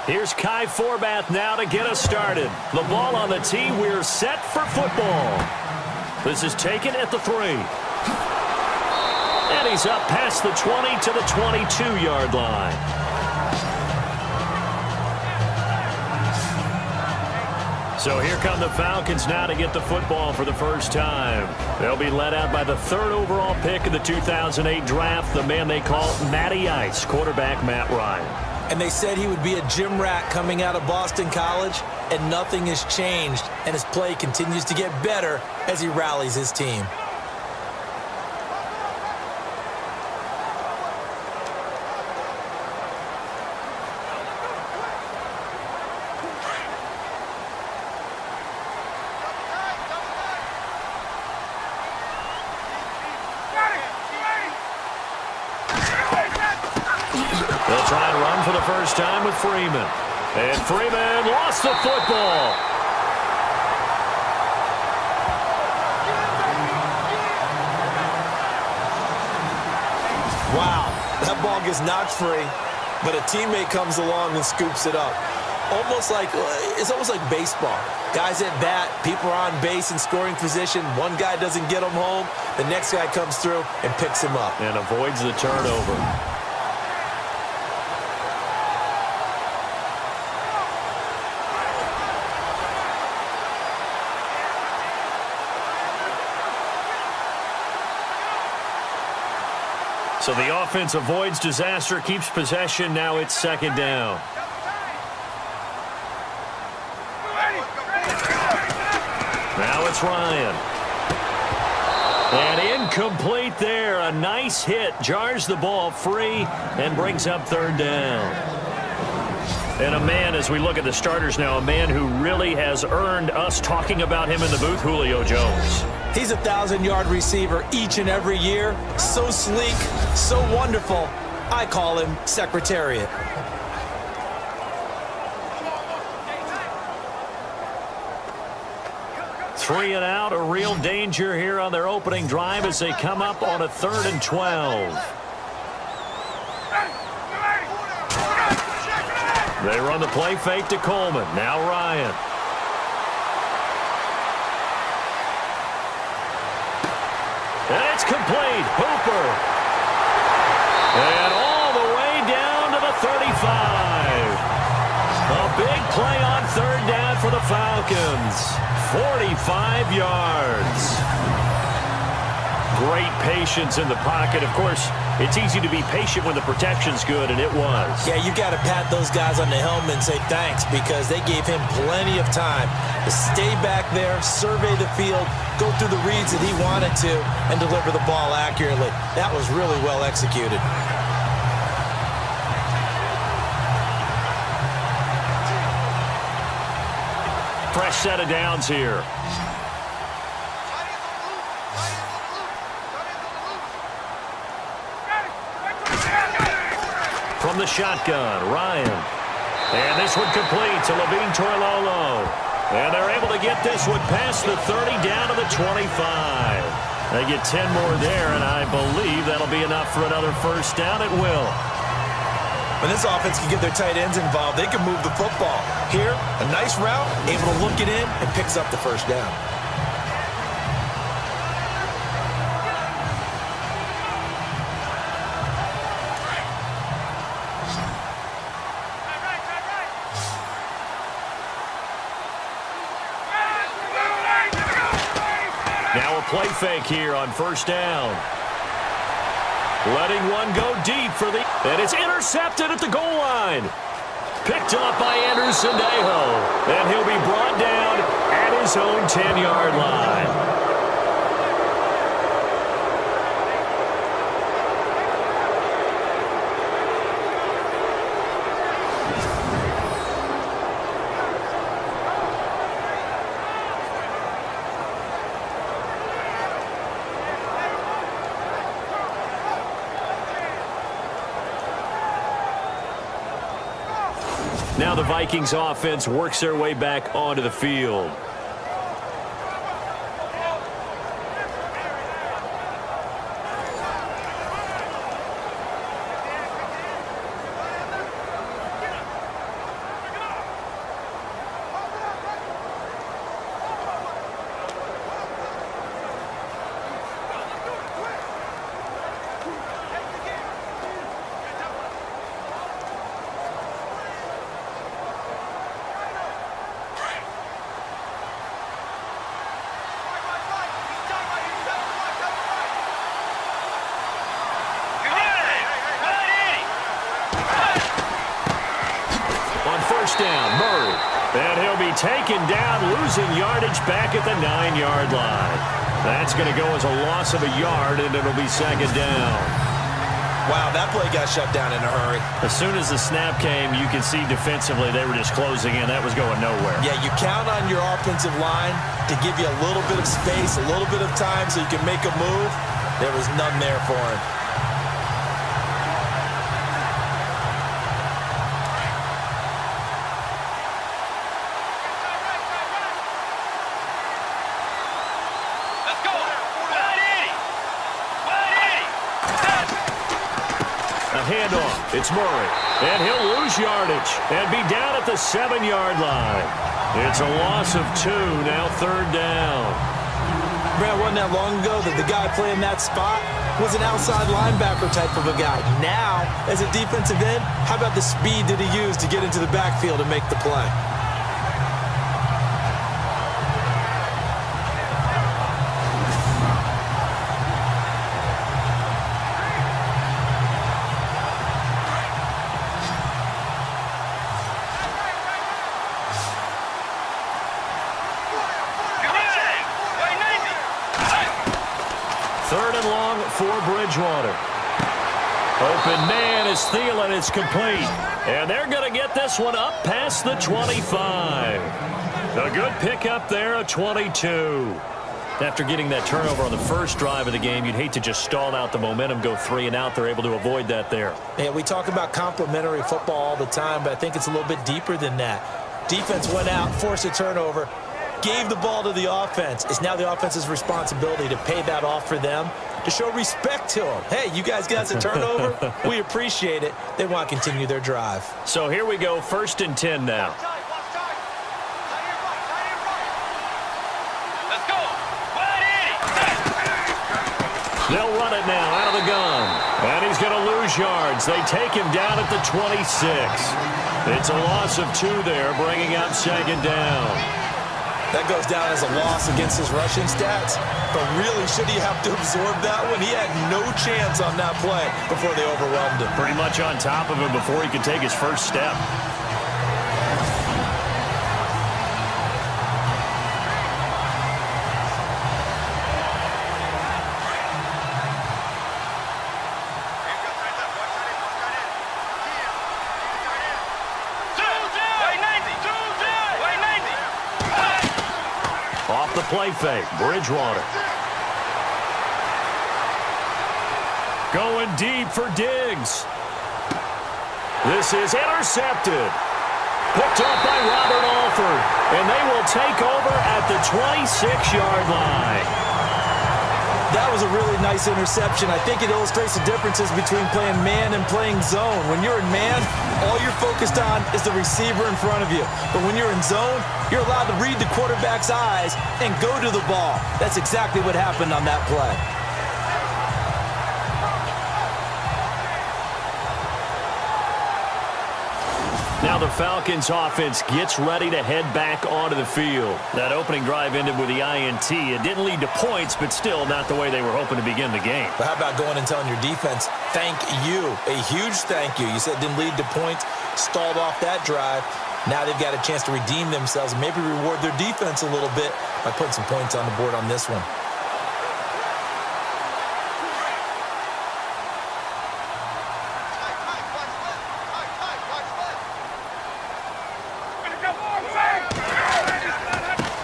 Here's Kai Forbath now to get us started. The ball on the tee. We're set for football. This is taken at the 3. And he's up past the 20 to the 22-yard line. So here come the Falcons now to get the football for the first time. They'll be led out by the 3rd overall pick of the 2008 draft, the man they call Matty Ice, quarterback Matt Ryan. And they said he would be a gym rat coming out of Boston College, and nothing has changed, and his play continues to get better as he rallies his team. They'll try and run for the first time with Freeman. And Freeman lost the football. Wow, that ball gets knocked free, but a teammate comes along and scoops it up. It's almost like baseball. Guys at bat, people are on base in scoring position. One guy doesn't get him home. The next guy comes through and picks him up. And avoids the turnover. So the offense avoids disaster, keeps possession. Now it's 2nd down. Now it's Ryan. And incomplete there. A nice hit. Jars the ball free and brings up 3rd down. And a man, as we look at the starters now, a man who really has earned us talking about him in the booth, Julio Jones. He's a 1,000-yard receiver each and every year. So sleek, so wonderful. I call him Secretariat. Three and out, a real danger here on their opening drive as they come up on a 3rd and 12. They run the play fake to Coleman. Now Ryan. And it's complete. Hooper. And all the way down to the 35. A big play on 3rd down for the Falcons. 45 yards. Great patience in the pocket. Of course, it's easy to be patient when the protection's good, and it was. Yeah, you got to pat those guys on the helmet and say thanks because they gave him plenty of time to stay back there, survey the field, go through the reads that he wanted to, and deliver the ball accurately. That was really well executed. Fresh set of downs here. From the shotgun, Ryan. And this one complete to Levine Toilolo. And they're able to get this one past the 30 down to the 25. They get 10 more there, and I believe that'll be enough for another first down. It will. When this offense can get their tight ends involved, they can move the football. Here, a nice route, able to look it in, and picks up the first down. Now a play fake here on 1st down. Letting one go deep for the... And it's intercepted at the goal line. Picked up by Andrew Sendejo. And he'll be brought down at his own 10-yard line. Now the Vikings offense works their way back onto the field. And he'll be taken down, losing yardage back at the 9-yard line. That's going to go as a loss of a yard, and it'll be second down. Wow, that play got shut down in a hurry. As soon as the snap came, you can see defensively they were just closing in. That was going nowhere. Yeah, you count on your offensive line to give you a little bit of space, a little bit of time so you can make a move. There was none there for him. Handoff. It's Murray. And he'll lose yardage and be down at the 7-yard line. It's a loss of 2, now third down. Brad, wasn't that long ago that the guy playing that spot was an outside linebacker type of a guy. Now, as a defensive end, how about the speed that he used to get into the backfield and make the play? Third and long for Bridgewater. Open man is Thielen. It's complete. And they're going to get this one up past the 25. A good pickup there, a 22. After getting that turnover on the first drive of the game, you'd hate to just stall out the momentum, go 3 and out. They're able to avoid that there. Yeah, we talk about complementary football all the time, but I think it's a little bit deeper than that. Defense went out, forced a turnover, gave the ball to the offense. It's now the offense's responsibility to pay that off for them, to show respect to them. Hey, you guys got us a turnover. We appreciate it. They want to continue their drive. So here we go, 1st and 10 now. Let's go. They'll run it now out of the gun. And he's going to lose yards. They take him down at the 26. It's a loss of 2 there, bringing up second down. That goes down as a loss against his rushing stats. But really, should he have to absorb that one? He had no chance on that play before they overwhelmed him. Pretty much on top of him before he could take his first step. Off the play fake, Bridgewater. Going deep for Diggs. This is intercepted. Picked off by Robert Alford. And they will take over at the 26-yard line. That was a really nice interception. I think it illustrates the differences between playing man and playing zone. When you're in man, all you're focused on is the receiver in front of you. But when you're in zone, you're allowed to read the quarterback's eyes and go to the ball. That's exactly what happened on that play. Now the Falcons offense gets ready to head back onto the field. That opening drive ended with the INT. It didn't lead to points, but still not the way they were hoping to begin the game. But how about going and telling your defense, thank you, a huge thank you. You said it didn't lead to points, stalled off that drive. Now they've got a chance to redeem themselves and maybe reward their defense a little bit by putting some points on the board on this one.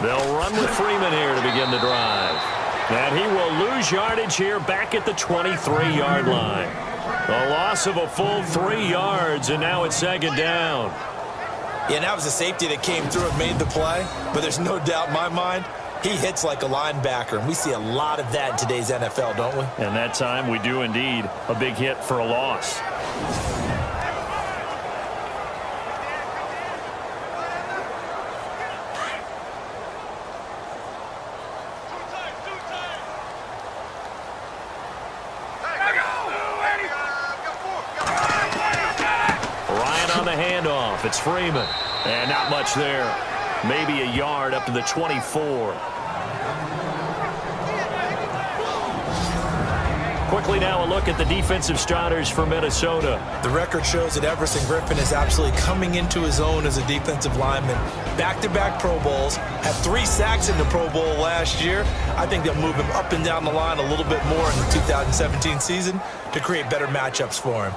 They'll run with Freeman here to begin the drive. And he will lose yardage here back at the 23-yard line. A loss of a full 3 yards, and now it's second down. Yeah, and that was a safety that came through and made the play. But there's no doubt in my mind, he hits like a linebacker. And we see a lot of that in today's NFL, don't we? And that time we do indeed. A big hit for a loss. On the handoff, it's Freeman. And not much there. Maybe a yard up to the 24. Quickly now a look at the defensive starters for Minnesota. The record shows that Everson Griffin is absolutely coming into his own as a defensive lineman. Back-to-back Pro Bowls, had 3 sacks in the Pro Bowl last year. I think they'll move him up and down the line a little bit more in the 2017 season to create better matchups for him.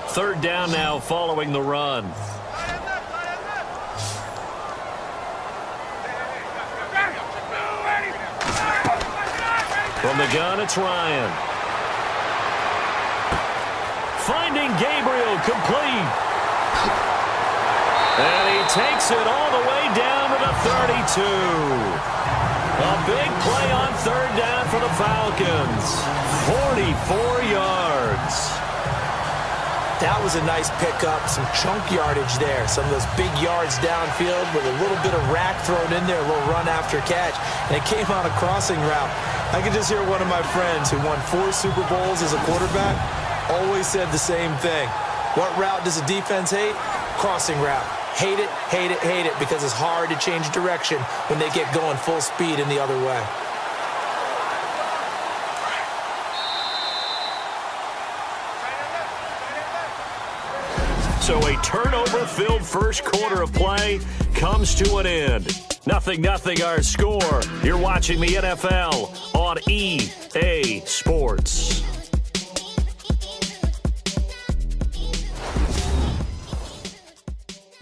Third down now following the run. From the gun, it's Ryan. Finding Gabriel, complete. And he takes it all the way down to the 32. A big play on third down for the Falcons. 44 yards. That was a nice pickup, some chunk yardage there. Some of those big yards downfield with a little bit of rack thrown in there, a little run after catch. And it came on a crossing route. I could just hear one of my friends who won 4 Super Bowls as a quarterback always said the same thing. What route does a defense hate? Crossing route. Hate it, hate it, hate it, because it's hard to change direction when they get going full speed in the other way. So a turnover-filled first quarter of play comes to an end. 0-0 our score. You're watching the NFL on EA Sports.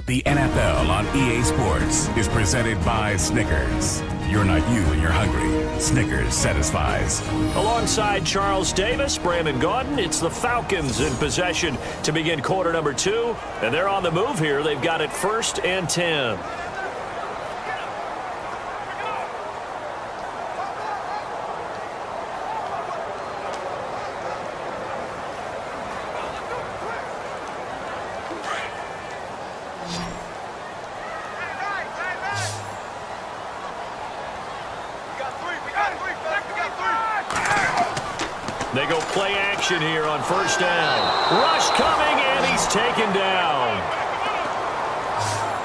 The NFL on EA Sports is presented by Snickers. You're not you when you're hungry. Snickers satisfies. Alongside Charles Davis, Brandon Gaudin, it's the Falcons in possession to begin quarter number 2. And they're on the move here. They've got it 1st and 10. They go play action here on 1st down. Rush coming, and he's taken down.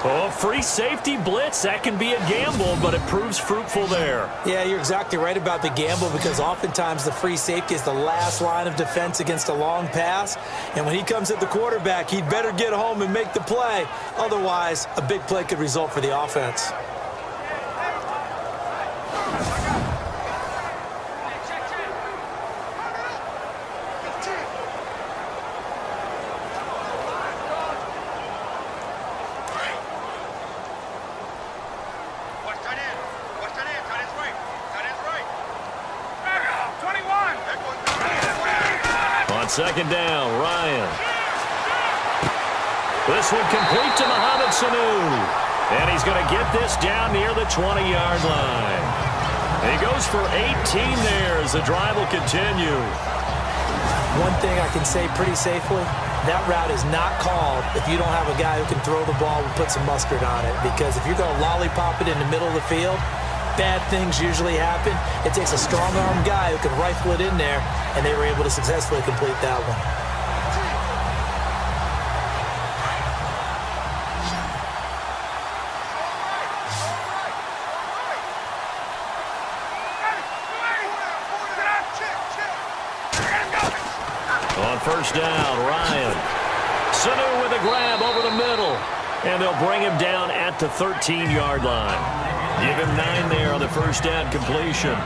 Oh, free safety blitz. That can be a gamble, but it proves fruitful there. Yeah, you're exactly right about the gamble, because oftentimes the free safety is the last line of defense against a long pass. And when he comes at the quarterback, he'd better get home and make the play. Otherwise, a big play could result for the offense. Second down, Ryan. This one complete to Mohamed Sanu. And he's going to get this down near the 20-yard line. And he goes for 18 there as the drive will continue. One thing I can say pretty safely, that route is not called if you don't have a guy who can throw the ball and put some mustard on it. Because if you're going to lollipop it in the middle of the field, bad things usually happen. It takes a strong-arm guy who can rifle it in there, and they were able to successfully complete that one. On 1st down, Ryan. Sanu with a grab over the middle, and they'll bring him down at the 13-yard line. Give him 9 there on the 1st down completion.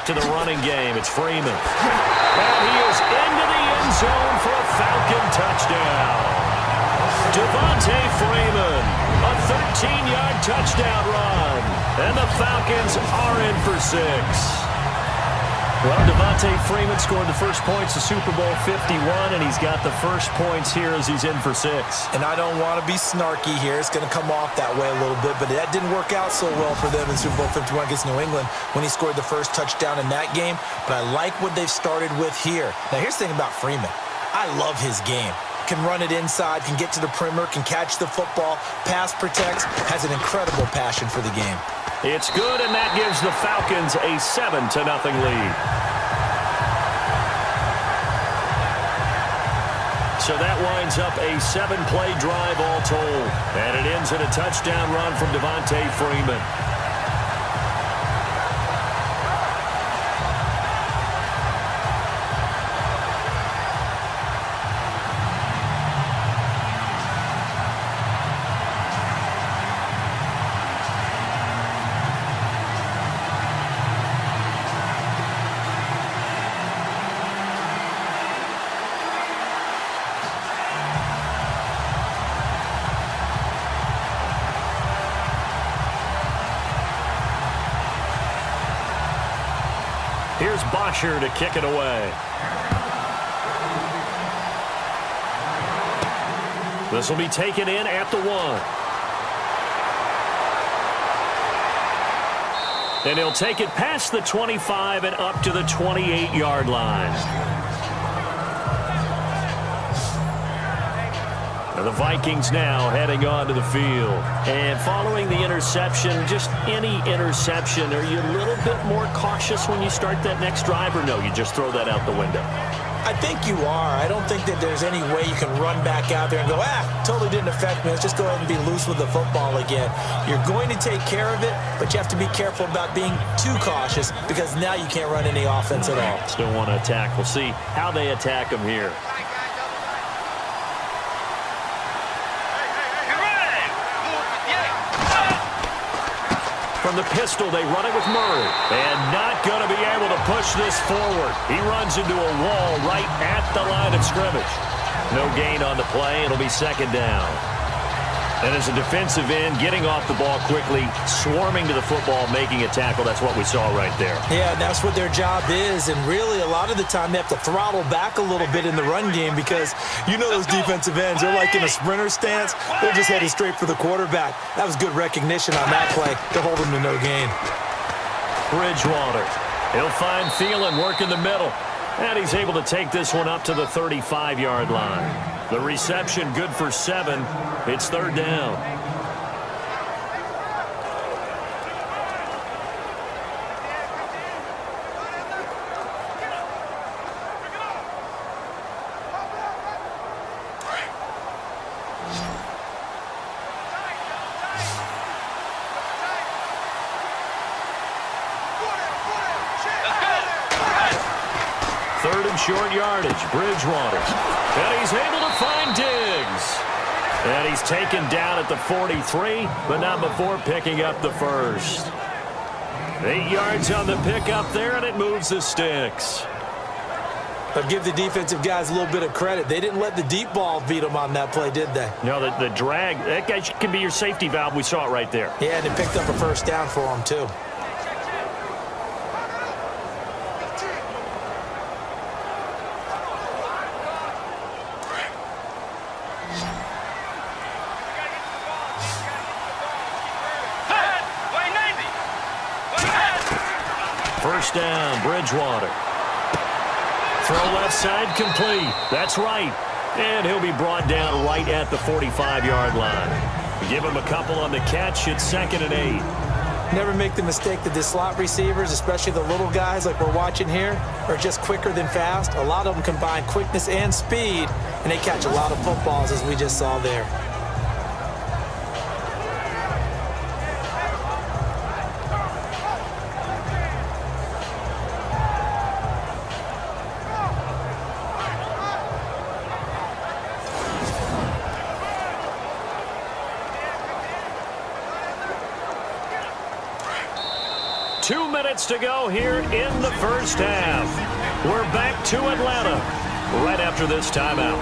To the running game, it's Freeman. And he is into the end zone for a Falcon touchdown. Devontae Freeman, a 13-yard touchdown run. And the Falcons are in for 6. Well, Devontae Freeman scored the first points of Super Bowl 51, and he's got the first points here as he's in for 6. And I don't want to be snarky here. It's going to come off that way a little bit, but that didn't work out so well for them in Super Bowl 51 against New England when he scored the first touchdown in that game. But I like what they've started with here. Now, here's the thing about Freeman. I love his game. Can run it inside, can get to the perimeter, can catch the football, pass protects, has an incredible passion for the game. It's good, and that gives the Falcons a 7-0 lead. So that winds up a 7-play drive all told. And it ends in a touchdown run from Devontae Freeman. Here's Bosher to kick it away. This will be taken in at the 1. And he'll take it past the 25 and up to the 28-yard line. The Vikings now heading onto the field. And following the interception, just any interception, are you a little bit more cautious when you start that next drive, or no, you just throw that out the window? I think you are. I don't think that there's any way you can run back out there and go, totally didn't affect me. Let's just go ahead and be loose with the football again. You're going to take care of it, but you have to be careful about being too cautious because now you can't run any offense at all. Still want to attack. We'll see how they attack him here. From the pistol, they run it with Murray. And not going to be able to push this forward. He runs into a wall right at the line of scrimmage. No gain on the play. It'll be 2nd down. And as a defensive end, getting off the ball quickly, swarming to the football, making a tackle, that's what we saw right there. Yeah, and that's what their job is. And really, a lot of the time, they have to throttle back a little bit in the run game because you know those defensive ends, they're like in a sprinter stance. They're just headed straight for the quarterback. That was good recognition on that play to hold them to no gain. Bridgewater. He'll find Thielen work in the middle. And he's able to take this one up to the 35-yard line. The reception good for 7. It's 3rd down. Short yardage, Bridgewater. And he's able to find Diggs. And he's taken down at the 43, but not before picking up the first. 8 yards on the pickup there, and it moves the sticks. But give the defensive guys a little bit of credit. They didn't let the deep ball beat them on that play, did they? No, the drag, that guy can be your safety valve. We saw it right there. Yeah, and they picked up a first down for him, too. First down, Bridgewater. Throw left side complete. That's right. And he'll be brought down right at the 45-yard line. Give him a couple on the catch. It's 2nd and 8. Never make the mistake that the slot receivers, especially the little guys like we're watching here, are just quicker than fast. A lot of them combine quickness and speed, and they catch a lot of footballs, as we just saw there. To go here in the first half. We're back to Atlanta right after this timeout.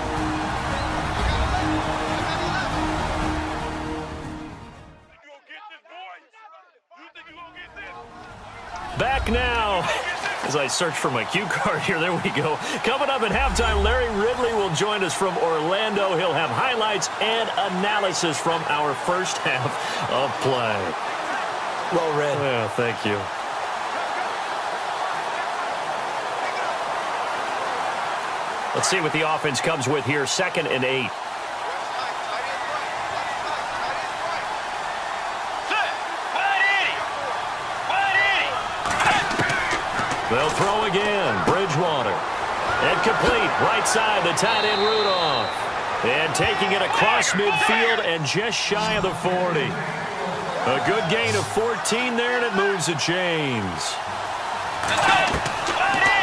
Back now As I search for my cue card here, there we go. Coming up at halftime, Larry Ridley will join us from Orlando. He'll have highlights and analysis from our first half of play. Well read. Yeah, thank you. Let's see what the offense comes with here. 2nd and 8. They'll throw again. Bridgewater. And complete. Right side, the tight end Rudolph. And taking it across midfield and just shy of the 40. A good gain of 14 there, and it moves the chains.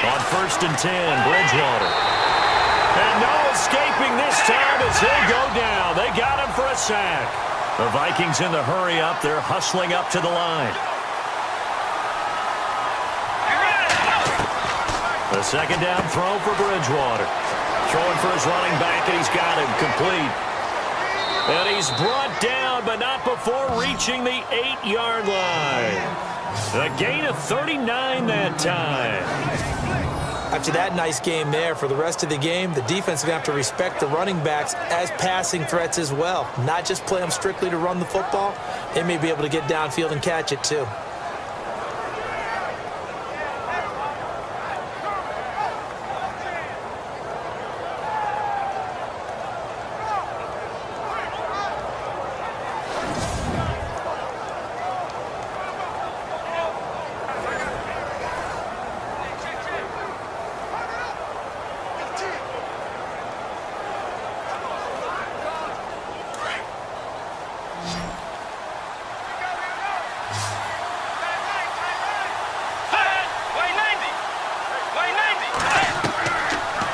On 1st and 10, Bridgewater. And no escaping this time as he'll go down. They got him for a sack. The Vikings in the hurry up. They're hustling up to the line. The 2nd down throw for Bridgewater. Throwing for his running back, and he's got him complete. And he's brought down, but not before reaching the 8-yard line. A gain of 39 that time. After that nice game there, for the rest of the game, the defense is going to have to respect the running backs as passing threats as well. Not just play them strictly to run the football. They may be able to get downfield and catch it too.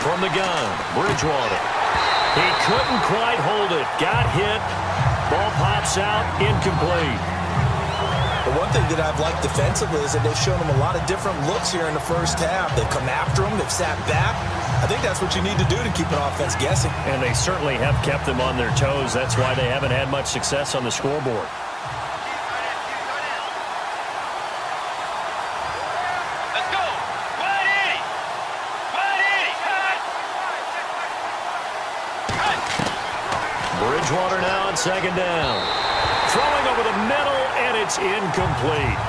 From the gun, Bridgewater. He couldn't quite hold it. Got hit. Ball pops out. Incomplete. The one thing that I've liked defensively is that they've shown him a lot of different looks here in the first half. They've come after him. They've sat back. I think that's what you need to do to keep an offense guessing. And they certainly have kept them on their toes. That's why they haven't had much success on the scoreboard. Bridgewater now on 2nd down. Throwing over the middle, and it's incomplete.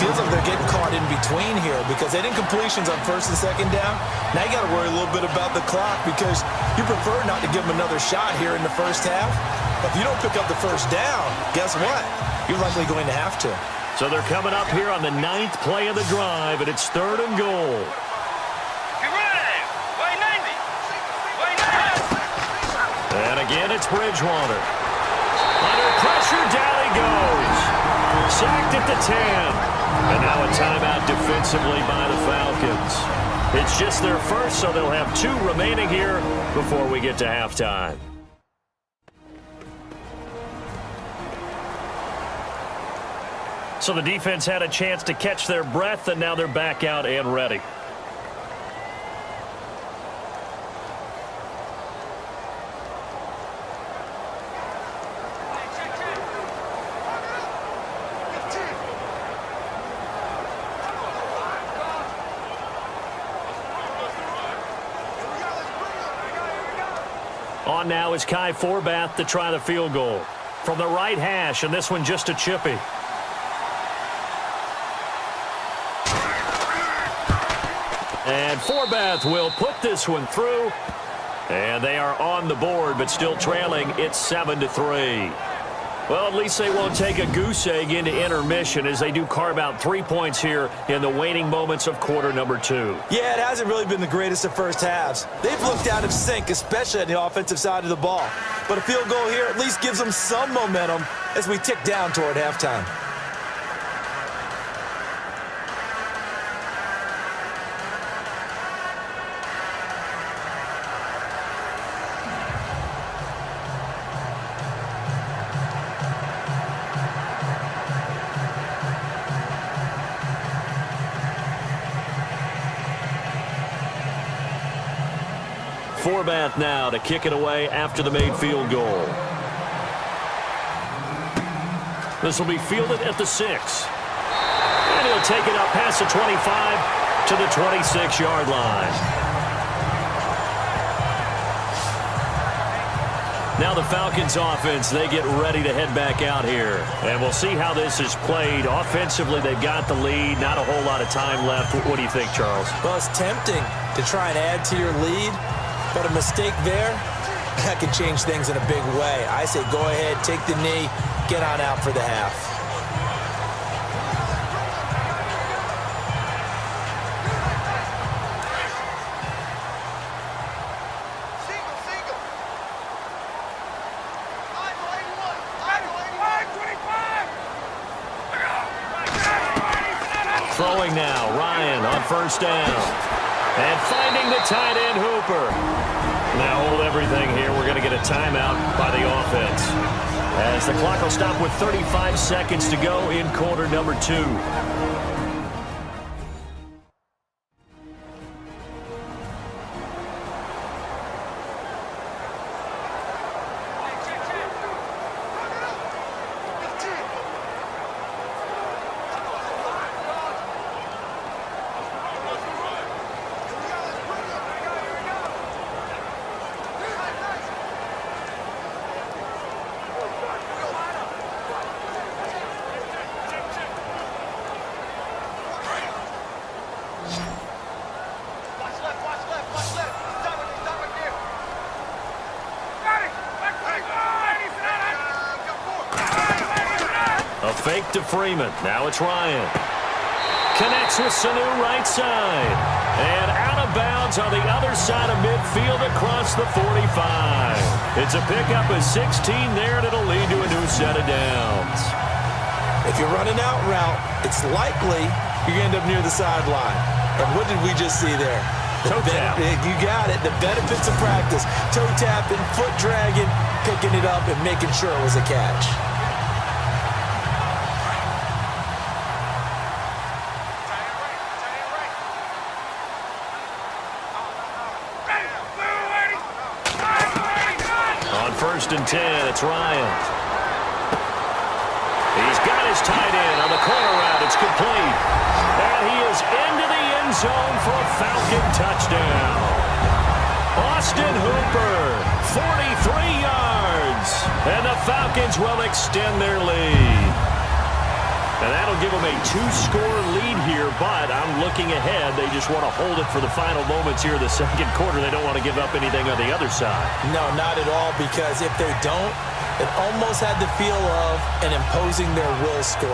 Feels like they're getting caught in between here because they didn't completions on 1st and 2nd down. Now you got to worry a little bit about the clock because you prefer not to give them another shot here in the first half. But if you don't pick up the 1st down, guess what? You're likely going to have to. So they're coming up here on the 9th play of the drive, and it's 3rd and goal. And again, it's Bridgewater. Under pressure, down he goes. Sacked at the 10. And now a timeout defensively by the Falcons. It's just their first, so they'll have 2 remaining here before we get to halftime. So the defense had a chance to catch their breath, and now they're back out and ready. On now is Kai Forbath to try the field goal. From the right hash, and this one just a chippy. And Forbath will put this one through. And they are on the board, but still trailing. It's 7-3. Well, at least they won't take a goose egg into intermission as they do carve out 3 points here in the waning moments of quarter number 2. Yeah, it hasn't really been the greatest of first halves. They've looked out of sync, especially on the offensive side of the ball. But a field goal here at least gives them some momentum as we tick down toward halftime. Forbath now to kick it away after the made field goal. This will be fielded at the 6. And he'll They'll take it up past the 25 to the 26-yard line. Now the Falcons offense, they get ready to head back out here. And we'll see how this is played. Offensively, they've got the lead. Not a whole lot of time left. What do you think, Charles? Well, it's tempting to try and add to your lead, but a mistake there, that could change things in a big way. I say go ahead, take the knee, get on out for the half. Throwing now, Ryan on first down. And finding the tight end, Hooper. Now hold everything here. We're going to get a timeout by the offense, as the clock will stop with 35 seconds to go in quarter number 2. Fake to Freeman. Now it's Ryan. Connects with Sanu right side. And out of bounds on the other side of midfield across the 45. It's a pickup of 16 there, and it'll lead to a new set of downs. If you're running out route, it's likely you're going to end up near the sideline. And what did we just see there? Toe tap. You got it. The benefits of practice. Toe tapping, foot dragging, picking it up, and making sure it was a catch. First and 10, it's Ryan. He's got his tight end on the corner route. It's complete. And he is into the end zone for a Falcon touchdown. Austin Hooper, 43 yards. And the Falcons will extend their lead. And that'll give them a 2-score lead here, but I'm looking ahead. They just want to hold it for the final moments here in the second quarter. They don't want to give up anything on the other side. No, not at all, because if they don't, it almost had the feel of an imposing their will score.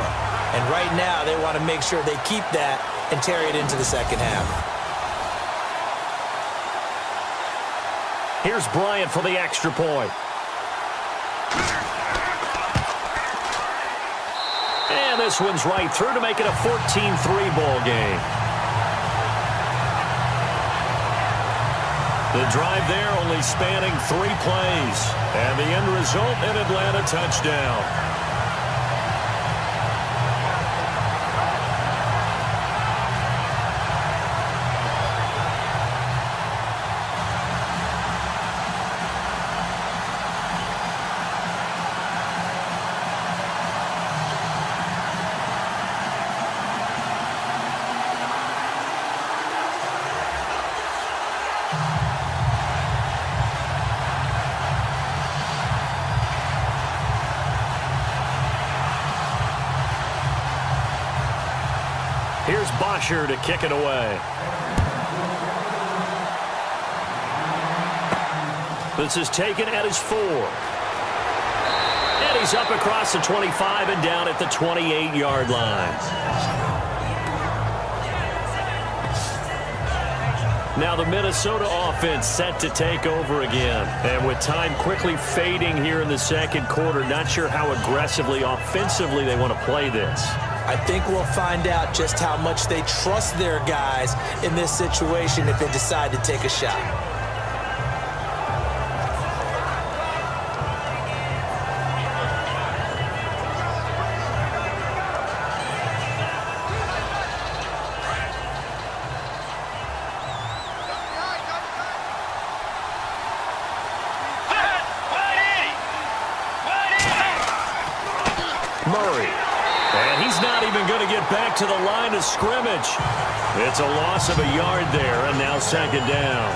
And right now, they want to make sure they keep that and carry it into the second half. Here's Bryant for the extra point. And this one's right through to make it a 14-3 ball game. The drive there only spanning 3 plays. And the end result, an Atlanta touchdown. Here's Bosher to kick it away. This is taken at his 4. And he's up across the 25 and down at the 28-yard line. Now the Minnesota offense set to take over again. And with time quickly fading here in the second quarter, not sure how aggressively, offensively they want to play this. I think we'll find out just how much they trust their guys in this situation if they decide to take a shot. Murray. And he's not even going to get back to the line of scrimmage. It's a loss of a yard there, and now second down.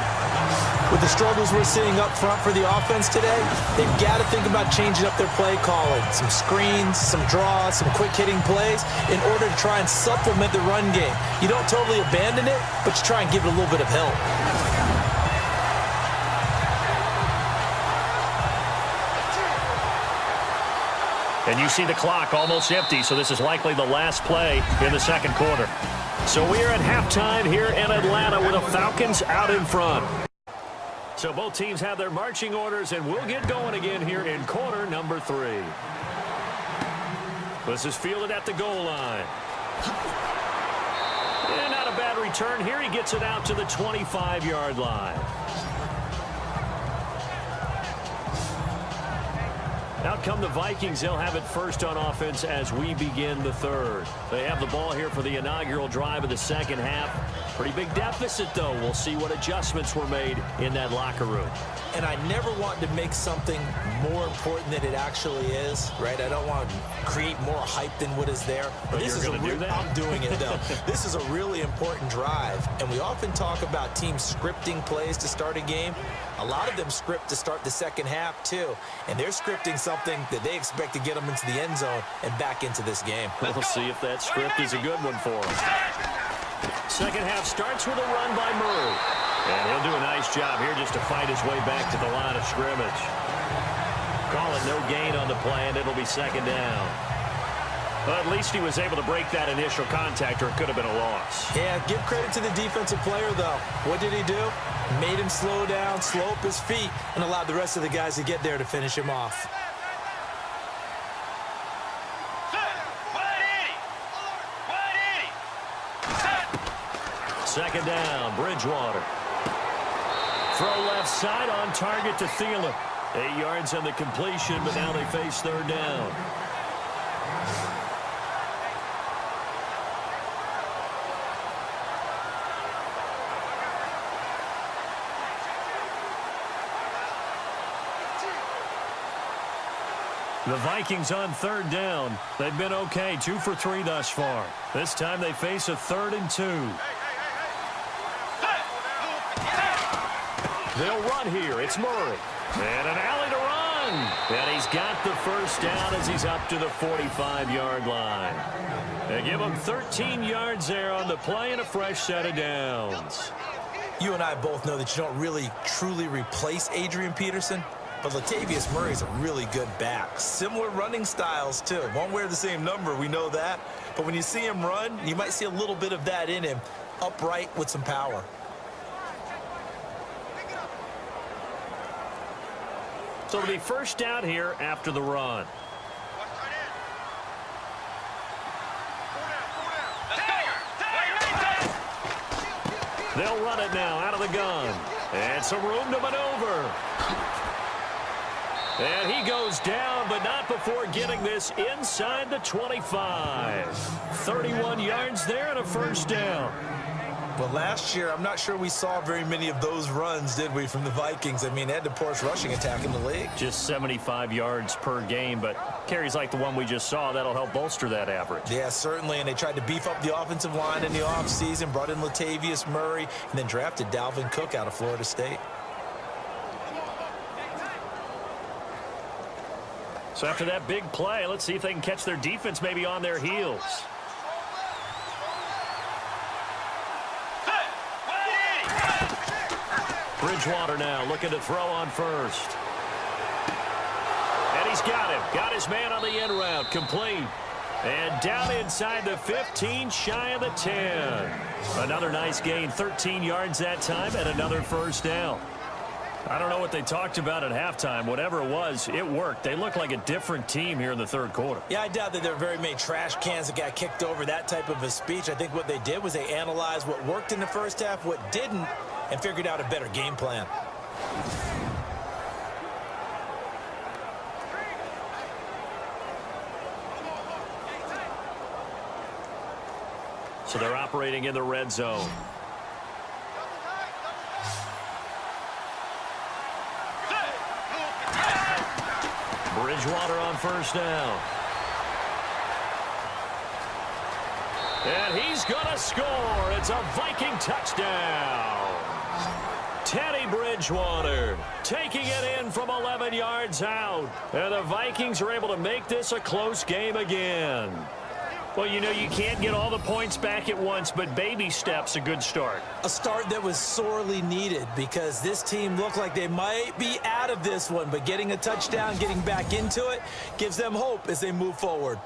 With the struggles we're seeing up front for the offense today, they've got to think about changing up their play calling. Some screens, some draws, some quick-hitting plays in order to try and supplement the run game. You don't totally abandon it, but you try and give it a little bit of help. And you see the clock almost empty, so this is likely the last play in the second quarter. So we are at halftime here in Atlanta with the Falcons out in front. So both teams have their marching orders, and we'll get going again here in quarter number 3. This is fielded at the goal line. And not a bad return here. He gets it out to the 25-yard line. Out come the Vikings. They'll have it first on offense as we begin the third. They have the ball here for the inaugural drive of the second half. Pretty big deficit, though. We'll see what adjustments were made in that locker room. And I never want to make something more important than it actually is, right? I don't want to create more hype than what is there. But this is I'm doing it, though. This is a really important drive. And we often talk about teams scripting plays to start a game. A lot of them script to start the second half, too. And they're scripting something that they expect to get them into the end zone and back into this game. We'll see if that script is a good one for them. Second half starts with a run by Murray. And he'll do a nice job here just to fight his way back to the line of scrimmage. Call it no gain on the play, and it'll be second down. Well, at least he was able to break that initial contact, or it could have been a loss. Yeah, give credit to the defensive player, though. What did he do? Made him slow down, slow up his feet, and allowed the rest of the guys to get there to finish him off. Second down, Bridgewater. Throw left side on target to Thielen. 8 yards on the completion, but now they face third down. The Vikings on third down. They've been okay, 2 for 3 thus far. This time they face a 3rd and 2. They'll run here. It's Murray. And an alley to run. And he's got the first down as he's up to the 45-yard line. They give him 13 yards there on the play and a fresh set of downs. You and I both know that you don't really truly replace Adrian Peterson, but Latavius Murray's a really good back. Similar running styles, too. Won't wear the same number, we know that. But when you see him run, you might see a little bit of that in him, upright with some power. So it'll be first down here after the run. They'll run it now out of the gun. And some room to maneuver. And he goes down, but not before getting this inside the 25. 31 yards there and a first down. Well, last year, I'm not sure we saw very many of those runs, did we, from the Vikings? I mean, they had the poorest rushing attack in the league. Just 75 yards per game, but carries like the one we just saw, that'll help bolster that average. Yeah, certainly, and they tried to beef up the offensive line in the offseason, brought in Latavius Murray, and then drafted Dalvin Cook out of Florida State. So after that big play, let's see if they can catch their defense maybe on their heels. Bridgewater now looking to throw on first. And he's got him. Got his man on the end route. Complete. And down inside the 15, shy of the 10. Another nice gain. 13 yards that time and another first down. I don't know what they talked about at halftime. Whatever it was, it worked. They look like a different team here in the third quarter. Yeah, I doubt that there are very many trash cans that got kicked over, that type of a speech. I think what they did was they analyzed what worked in the first half, what didn't, and figured out a better game plan. So they're operating in the red zone. Bridgewater on first down. And he's going to score. It's a Viking touchdown. Teddy Bridgewater taking it in from 11 yards out. And the Vikings are able to make this a close game again. Well, you know, you can't get all the points back at once, but baby steps a good start. A start that was sorely needed because this team looked like they might be out of this one, but getting a touchdown, getting back into it, gives them hope as they move forward.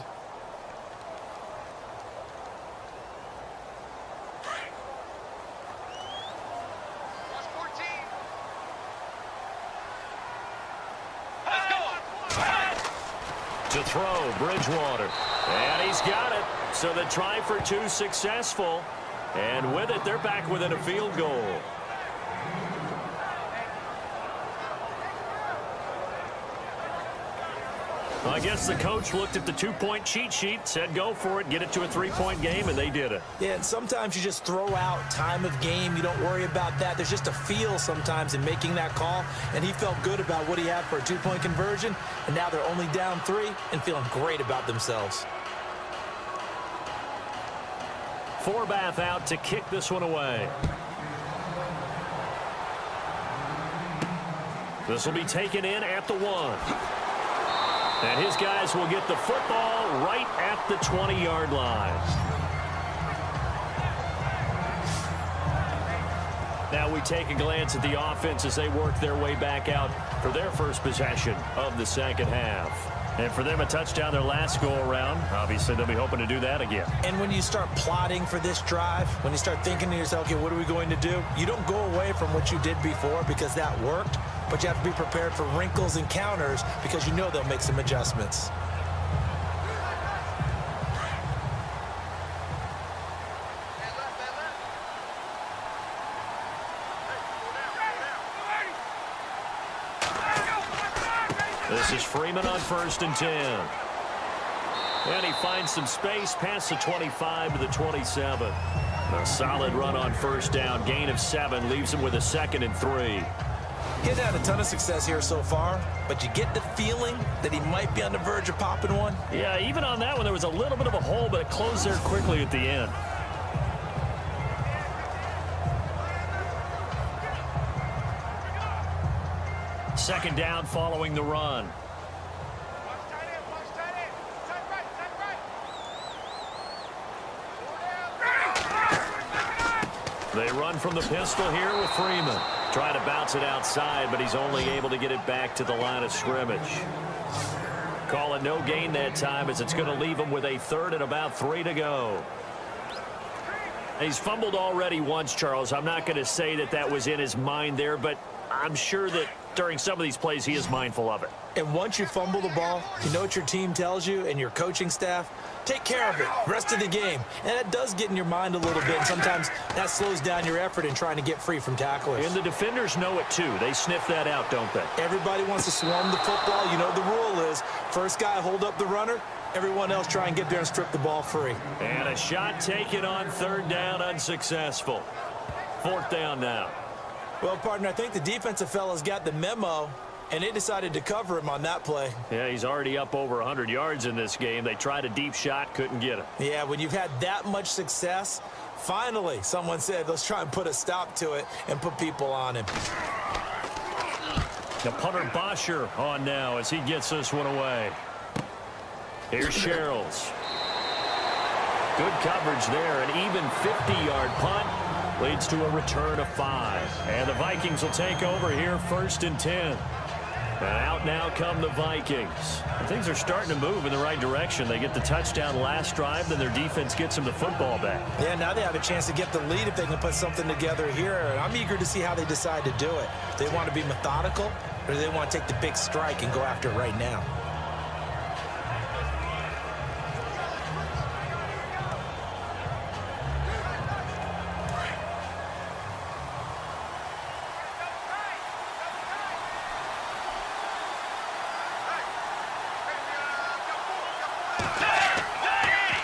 To throw, Bridgewater. And he's got it. So the try for two successful. And with it, they're back within a field goal. I guess the coach looked at the two-point cheat sheet, said go for it, get it to a three-point game, and they did it. Yeah, and sometimes you just throw out time of game. You don't worry about that. There's just a feel sometimes in making that call, and he felt good about what he had for a two-point conversion, and now they're only down 3 and feeling great about themselves. Forbath out to kick this one away. This will be taken in at the 1. And his guys will get the football right at the 20-yard line. Now we take a glance at the offense as they work their way back out for their first possession of the second half. And for them, a touchdown their last go-around. Obviously, they'll be hoping to do that again. And when you start plotting for this drive, when you start thinking to yourself, okay, what are we going to do? You don't go away from what you did before because that worked, but you have to be prepared for wrinkles and counters because you know they'll make some adjustments. This is Freeman on 1st and 10. And he finds some space past the 25 to the 27. A solid run on 1st down. Gain of 7 leaves him with a 2nd and 3. He's had a ton of success here so far, but you get the feeling that he might be on the verge of popping one. Yeah, even on that one, there was a little bit of a hole, but it closed there quickly at the end. Second down following the run. They run from the pistol here with Freeman. Trying to bounce it outside, but he's only able to get it back to the line of scrimmage. Call it no gain that time as it's going to leave him with a 3rd and about 3 to go. He's fumbled already once, Charles. I'm not going to say that that was in his mind there, but I'm sure that during some of these plays he is mindful of it. And once you fumble the ball, you know what your team tells you and your coaching staff? Take care of it, rest of the game. And it does get in your mind a little bit, and sometimes that slows down your effort in trying to get free from tacklers. And the defenders know it too. They sniff that out, don't they? Everybody wants to swarm the football. You know the rule is, first guy hold up the runner, everyone else try and get there and strip the ball free. And a shot taken on 3rd down, unsuccessful. 4th down now. Well, partner, I think the defensive fellas got the memo, and they decided to cover him on that play. Yeah, he's already up over 100 yards in this game. They tried a deep shot, couldn't get him. Yeah, when you've had that much success, finally someone said, let's try and put a stop to it and put people on him. The punter Bosher on now as he gets this one away. Here's Sherrills. Good coverage there, an even 50-yard punt. Leads to a return of 5. And the Vikings will take over here 1st and 10. And out now come the Vikings. And things are starting to move in the right direction. They get the touchdown last drive, then their defense gets them the football back. Yeah, now they have a chance to get the lead if they can put something together here. And I'm eager to see how they decide to do it. Do they want to be methodical, or do they want to take the big strike and go after it right now?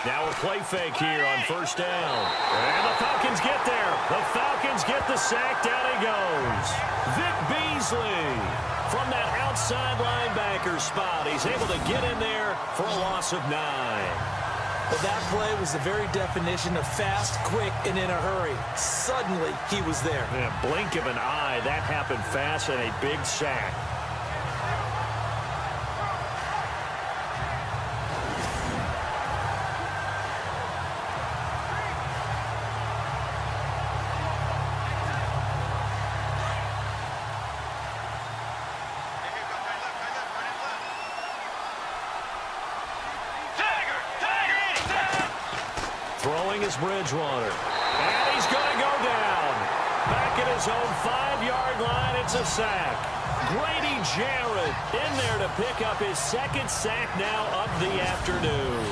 Now a play fake here on 1st down. And the Falcons get there. The Falcons get the sack. Down he goes. Vic Beasley from that outside linebacker spot. He's able to get in there for a loss of 9. Well, that play was the very definition of fast, quick, and in a hurry. Suddenly, he was there. Yeah, blink of an eye, that happened fast and a big sack. Throwing is Bridgewater. And he's going to go down. Back at his own 5-yard line, it's a sack. Grady Jarrett in there to pick up his second sack now of the afternoon.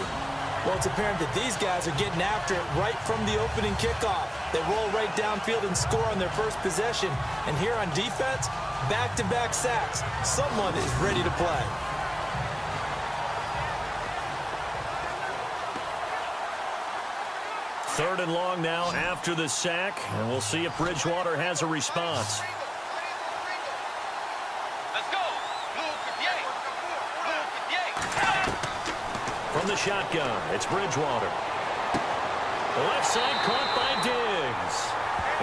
Well, it's apparent that these guys are getting after it right from the opening kickoff. They roll right downfield and score on their first possession. And here on defense, back-to-back sacks. Someone is ready to play. Third and long now after the sack, and we'll see if Bridgewater has a response. Let's go. From the shotgun, it's Bridgewater. The left side caught by Diggs.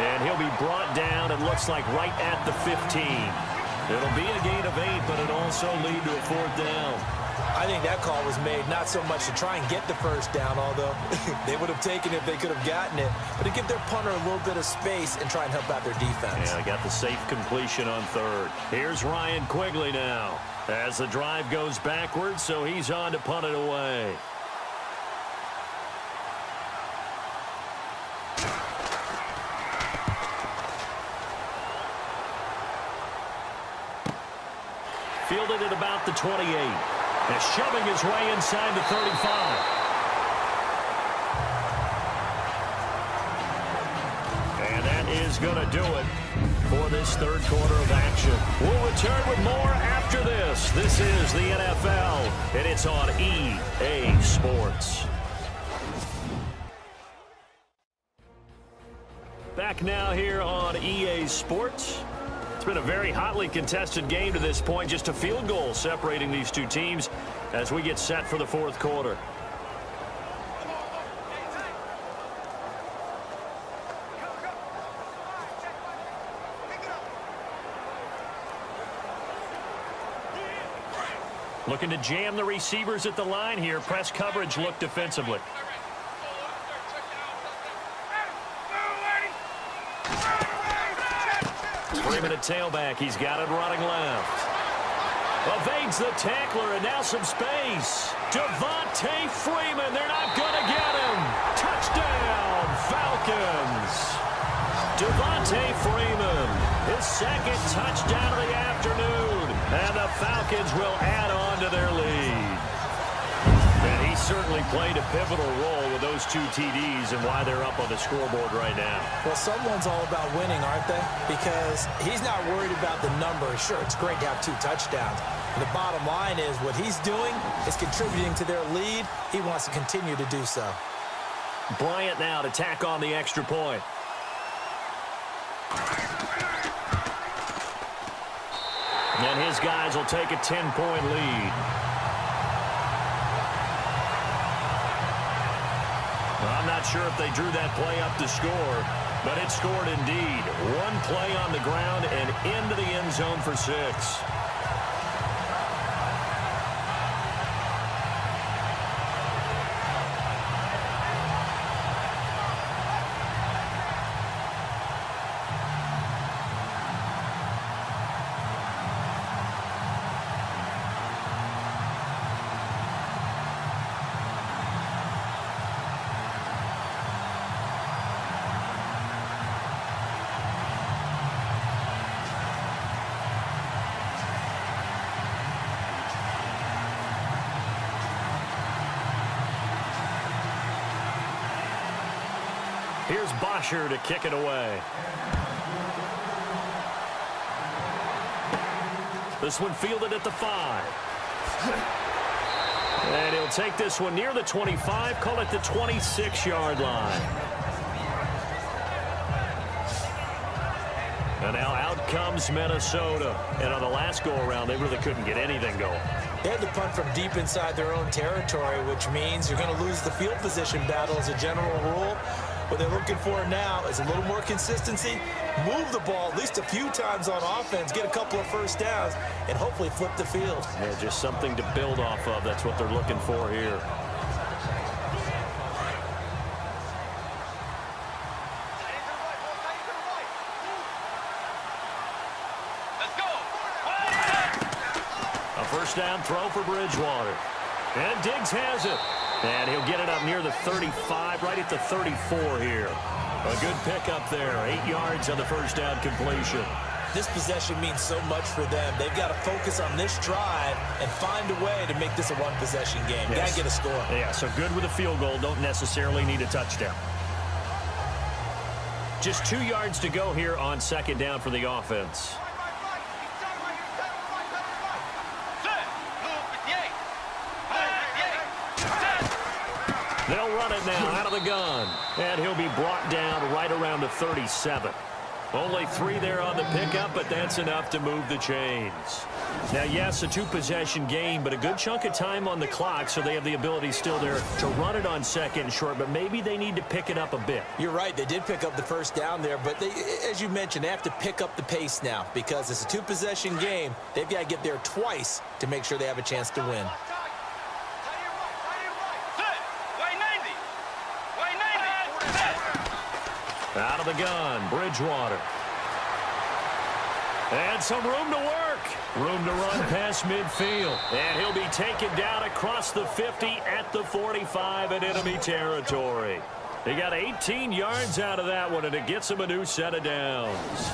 And he'll be brought down, it looks like, right at the 15. It'll be a gain of 8, but it'll also lead to a fourth down. I think that call was made not so much to try and get the first down, although they would have taken it if they could have gotten it, but to give their punter a little bit of space and try and help out their defense. Yeah, got the safe completion on third. Here's Ryan Quigley now as the drive goes backwards, so he's on to punt it away. Fielded at about the 28. And shoving his way inside the 35. And that is going to do it for this third quarter of action. We'll return with more after this. This is the NFL, and it's on EA Sports. Back now here on EA Sports. It's been a very hotly contested game to this point. Just a field goal separating these two teams as we get set for the fourth quarter. Looking to jam the receivers at the line here. Press coverage look defensively. Freeman at tailback. He's got it running left. Evades the tackler, and now some space. Devontae Freeman. They're not going to get him. Touchdown, Falcons. Devontae Freeman, his second touchdown of the afternoon. And the Falcons will add on to their lead. And he certainly played a pivotal role with those two TDs and why they're up on the scoreboard right now. Well, someone's all about winning, aren't they? Because he's not worried about the numbers. Sure, it's great to have 2 touchdowns. The bottom line is what he's doing is contributing to their lead. He wants to continue to do so. Bryant now to tack on the extra point. And his guys will take a 10-point lead. I'm not sure if they drew that play up to score, but it scored indeed. One play on the ground and into the end zone for 6. Here's Bosher to kick it away. This one fielded at the 5. And he'll take this one near the 25, call it the 26-yard line. And now out comes Minnesota. And on the last go-around, they really couldn't get anything going. They had to punt from deep inside their own territory, which means you're going to lose the field position battle as a general rule. What they're looking for now is a little more consistency, move the ball at least a few times on offense, get a couple of first downs, and hopefully flip the field. Yeah, just something to build off of. That's what they're looking for here. First down throw for Bridgewater. And Diggs has it. And he'll get it up near the 35, right at the 34 here. A good pickup there. 8 yards on the first down completion. This possession means so much for them. They've got to focus on this drive and find a way to make this a one-possession game. Yes. Got to get a score. Yeah, so good with a field goal. Don't necessarily need a touchdown. Just 2 yards to go here on second down for the offense. They'll run it now out of the gun. And he'll be brought down right around the 37. Only 3 there on the pickup, but that's enough to move the chains. Now, yes, a 2-possession game, but a good chunk of time on the clock, so they have the ability still there to run it on second and short, but maybe they need to pick it up a bit. You're right. They did pick up the first down there, but they, as you mentioned, they have to pick up the pace now because it's a 2-possession game. They've got to get there twice to make sure they have a chance to win. Out of the gun, Bridgewater. And some room to work. Room to run past midfield. And he'll be taken down across the 50 at the 45 in enemy territory. He got 18 yards out of that one, and it gets him a new set of downs.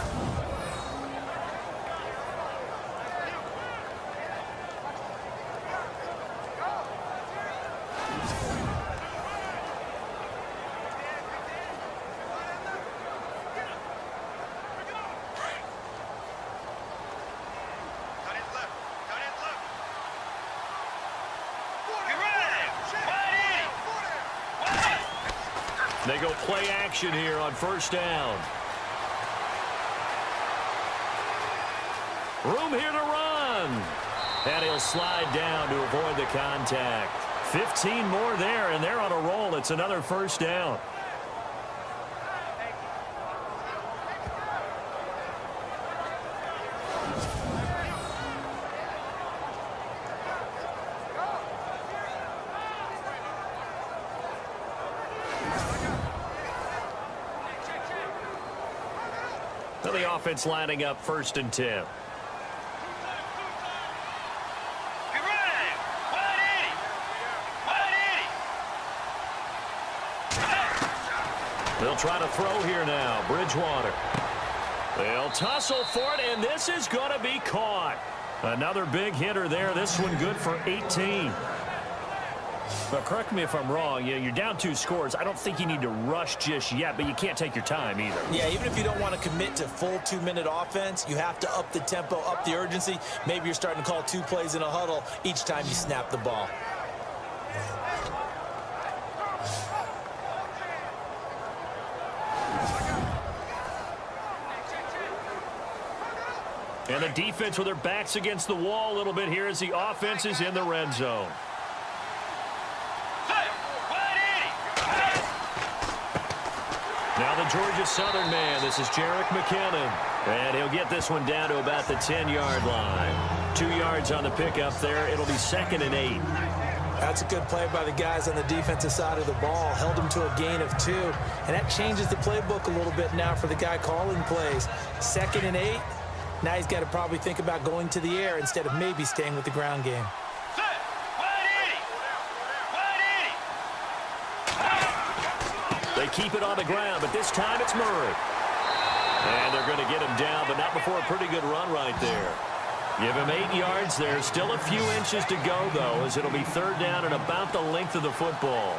They go play action here on first down. Room here to run. And he'll slide down to avoid the contact. 15 more there, and they're on a roll. It's another first down. The offense lining up first and 10. They'll try to throw here now. Bridgewater. They'll tussle for it, and this is going to be caught. Another big hitter there. This one good for 18. But correct me if I'm wrong, you're down 2 scores. I don't think you need to rush just yet, but you can't take your time either. Yeah, even if you don't want to commit to full 2-minute offense, you have to up the tempo, up the urgency. Maybe you're starting to call 2 plays in a huddle each time you snap the ball. And the defense with their backs against the wall a little bit here as the offense is in the red zone. Now the Georgia Southern man, this is Jerick McKinnon. And he'll get this one down to about the 10-yard line. 2 yards on the pickup there. It'll be 2nd and 8. That's a good play by the guys on the defensive side of the ball. Held him to a gain of 2. And that changes the playbook a little bit now for the guy calling plays. 2nd and 8. Now he's got to probably think about going to the air instead of maybe staying with the ground game. They keep it on the ground, but this time it's Murray. And they're going to get him down, but not before a pretty good run right there. Give him 8 yards there. Still a few inches to go, though, as it'll be 3rd down and about the length of the football.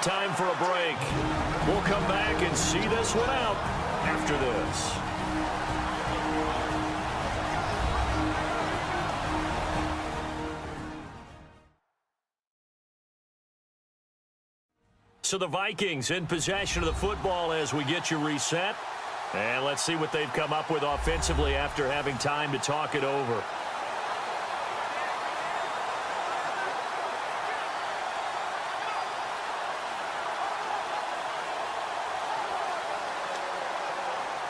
Time for a break. We'll come back and see this one out after this. So the Vikings in possession of the football as we get you reset. And let's see what they've come up with offensively after having time to talk it over.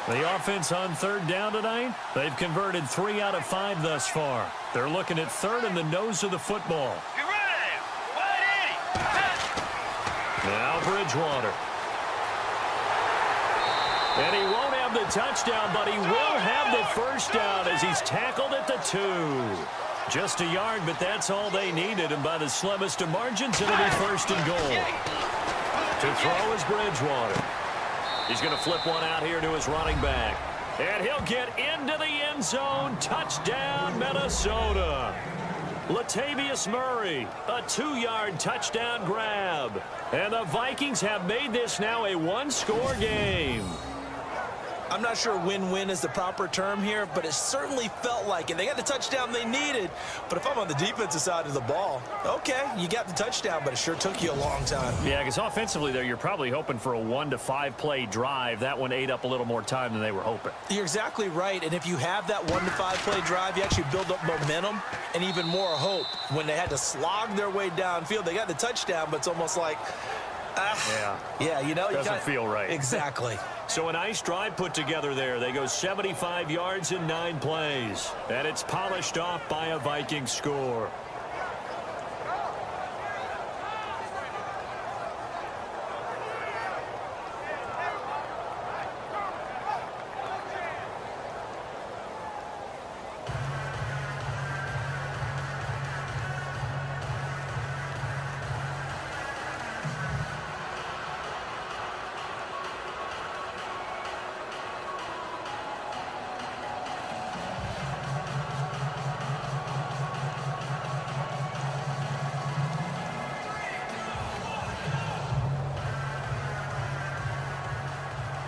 The offense on third down tonight, they've converted 3 out of 5 thus far. They're looking at third in the nose of the football. Get ready! 180! Now Bridgewater. And he won't have the touchdown, but he will have the first down as he's tackled at the 2. Just a yard, but that's all they needed, and by the slimmest of margins, it'll be first and goal. To throw is Bridgewater. He's going to flip one out here to his running back. And he'll get into the end zone. Touchdown, Minnesota. Latavius Murray, a 2-yard touchdown grab. And the Vikings have made this now a one-score game. I'm not sure win-win is the proper term here, but it certainly felt like it. They got the touchdown they needed, but if I'm on the defensive side of the ball, okay, you got the touchdown, but it sure took you a long time. Yeah, because offensively there, you're probably hoping for a 1 to 5 play drive. That one ate up a little more time than they were hoping. You're exactly right, and if you have that 1 to 5 play drive, you actually build up momentum and even more hope. When they had to slog their way downfield, they got the touchdown, but it's almost like, yeah, you know, doesn't feel right. Exactly. So a nice drive put together there. They go 75 yards in 9 plays. And it's polished off by a Viking score.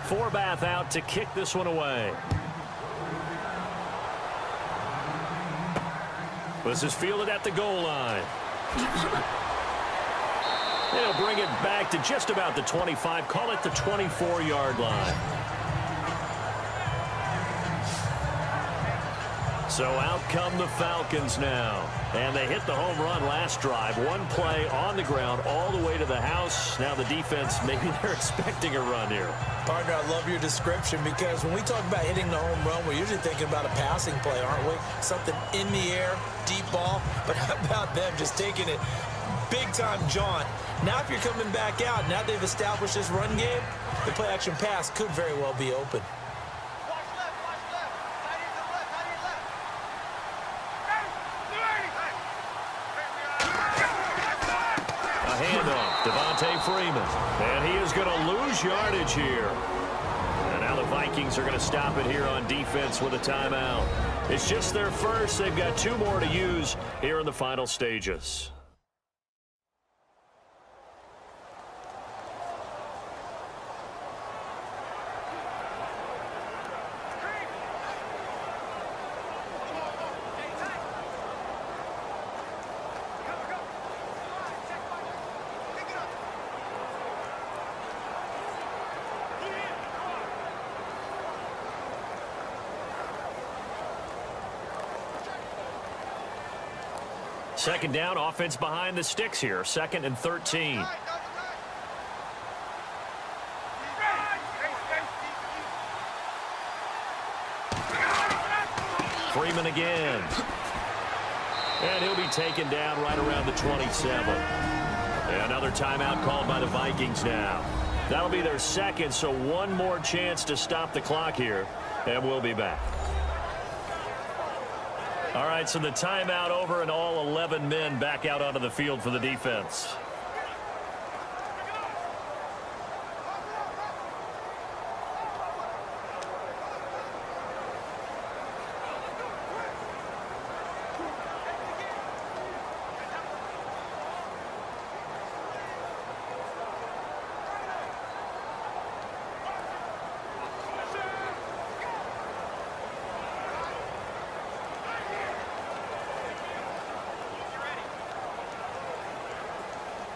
Forbath out to kick this one away. This is fielded at the goal line. They'll bring it back to just about the 25. Call it the 24-yard line. So out come the Falcons now. And they hit the home run last drive. 1 play on the ground all the way to the house. Now the defense, maybe they're expecting a run here. Partner, I love your description because when we talk about hitting the home run, we're usually thinking about a passing play, aren't we? Something in the air, deep ball. But how about them just taking it big-time jaunt? Now if you're coming back out, now they've established this run game, the play-action pass could very well be open. Handoff, Devontae Freeman. And he is going to lose yardage here. And now the Vikings are going to stop it here on defense with a timeout. It's just their first. They've got 2 more to use here in the final stages. Second down, offense behind the sticks here. 2nd and 13. Freeman again. And he'll be taken down right around the 27. Another timeout called by the Vikings now. That'll be their 2nd, so 1 more chance to stop the clock here. And we'll be back. All right, so the timeout over and all 11 men back out onto the field for the defense.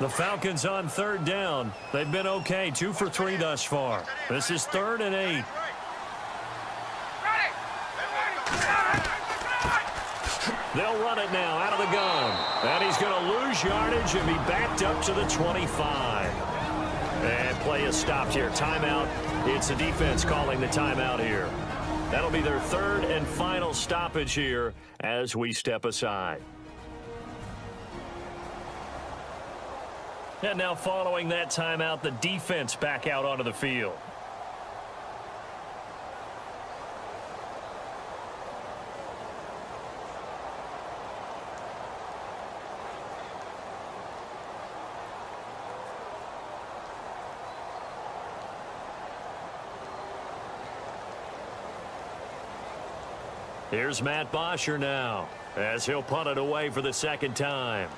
The Falcons on third down. They've been okay, 2 for 3 thus far. This is 3rd and 8. They'll run it now out of the gun. And he's going to lose yardage and be backed up to the 25. And play is stopped here. Timeout. It's the defense calling the timeout here. That'll be their 3rd and final stoppage here as we step aside. And now following that timeout, the defense back out onto the field. Here's Matt Bosher now as he'll punt it away for the 2nd time.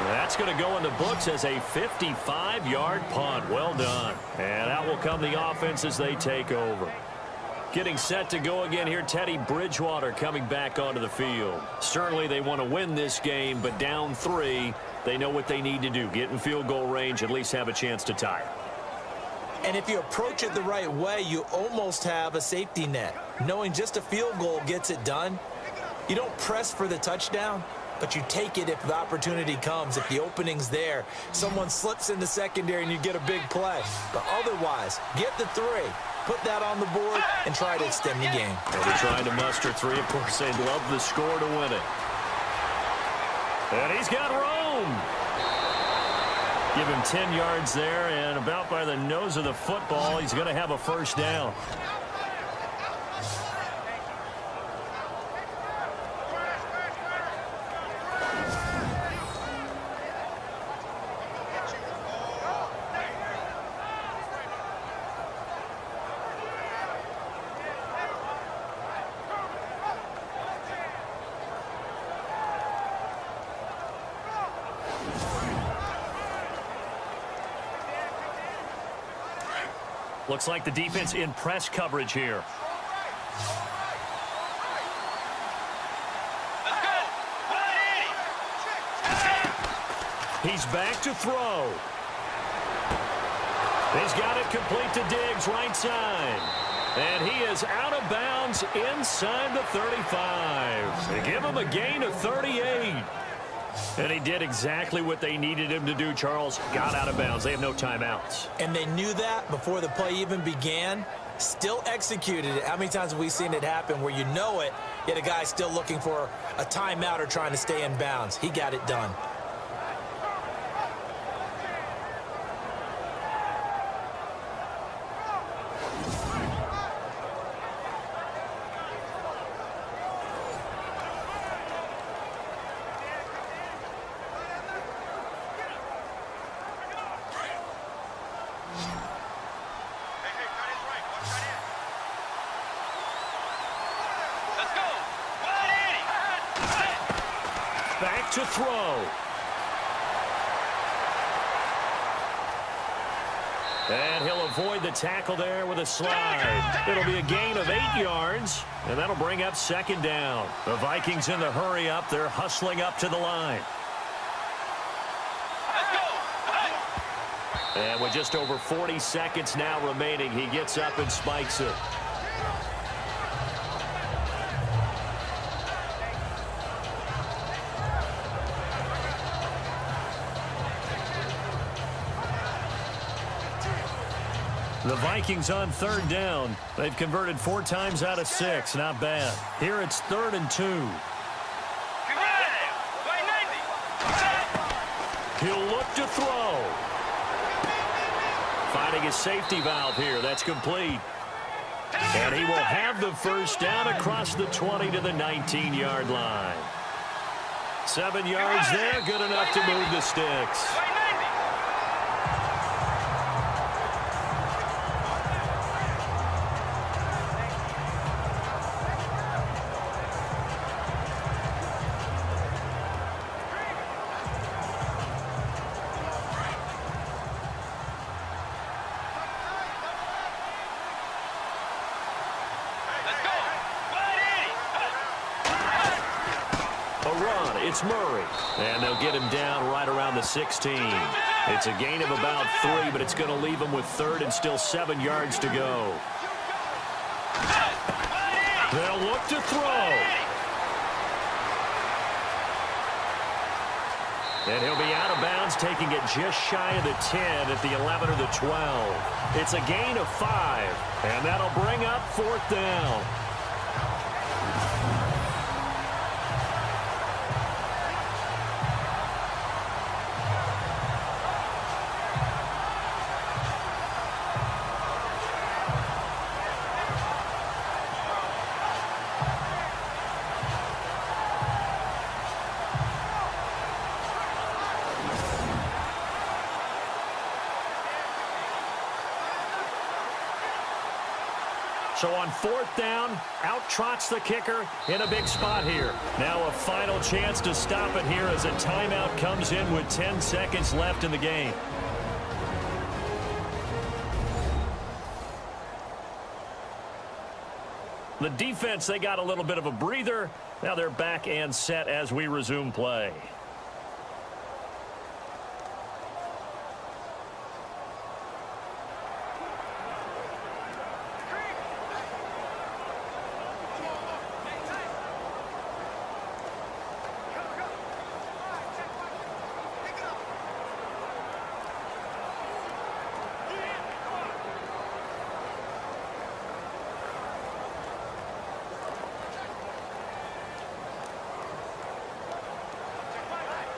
That's going to go in the books as a 55-yard punt. Well done. And out will come the offense as they take over. Getting set to go again here, Teddy Bridgewater coming back onto the field. Certainly they want to win this game, but down 3, they know what they need to do. Get in field goal range, at least have a chance to tie it. And if you approach it the right way, you almost have a safety net. Knowing just a field goal gets it done. You don't press for the touchdown, but you take it if the opportunity comes. If the opening's there, someone slips in the secondary and you get a big play. But otherwise, get the 3. Put that on the board and try to extend the game. Well, they're trying to muster 3. Of course, they'd love the score to win it. And he's got room. Give him 10 yards there, and about by the nose of the football, he's going to have a 1st down. Looks like the defense in press coverage here. He's back to throw. He's got it complete to Diggs, right side. And he is out of bounds inside the 35. They give him a gain of 38. And he did exactly what they needed him to do, Charles. Got out of bounds. They have no timeouts. And they knew that before the play even began. Still executed it. How many times have we seen it happen where you know it, yet a guy still looking for a timeout or trying to stay in bounds? He got it done. Back to throw. And he'll avoid the tackle there with a slide. It'll be a gain of 8 yards, and that'll bring up 2nd down. The Vikings in the hurry up. They're hustling up to the line. And with just over 40 seconds now remaining, he gets up and spikes it. The Vikings on 3rd down. They've converted 4 times out of 6. Not bad. Here it's 3rd and 2. He'll look to throw. Finding his safety valve here. That's complete. And he will have the 1st down across the 20 to the 19-yard line. 7 yards there. Good enough to move the sticks. It's Murray. And they'll get him down right around the 16. It's a gain of about 3, but it's going to leave him with 3rd and still 7 yards to go. They'll look to throw. And he'll be out of bounds, taking it just shy of the 10 at the 11 or the 12. It's a gain of 5, and that'll bring up 4th down. So on 4th down, out trots the kicker in a big spot here. Now a final chance to stop it here as a timeout comes in with 10 seconds left in the game. The defense, they got a little bit of a breather. Now they're back and set as we resume play.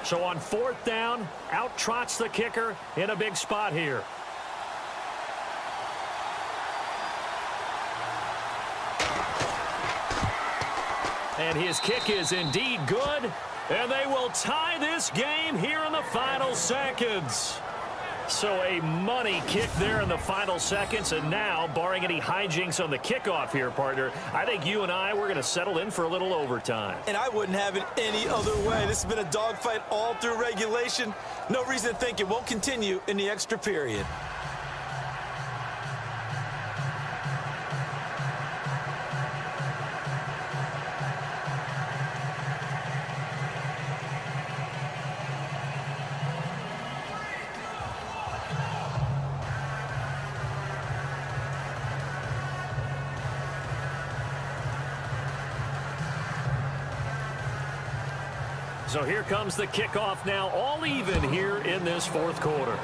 So on 4th down, out trots the kicker in a big spot here. And his kick is indeed good, and they will tie this game here in the final seconds. So a money kick there in the final seconds, and now, barring any hijinks on the kickoff here, partner, I think you and I, we're going to settle in for a little overtime. And I wouldn't have it any other way. This has been a dogfight all through regulation. No reason to think it won't continue in the extra period. So here comes the kickoff now, all even here in this 4th quarter.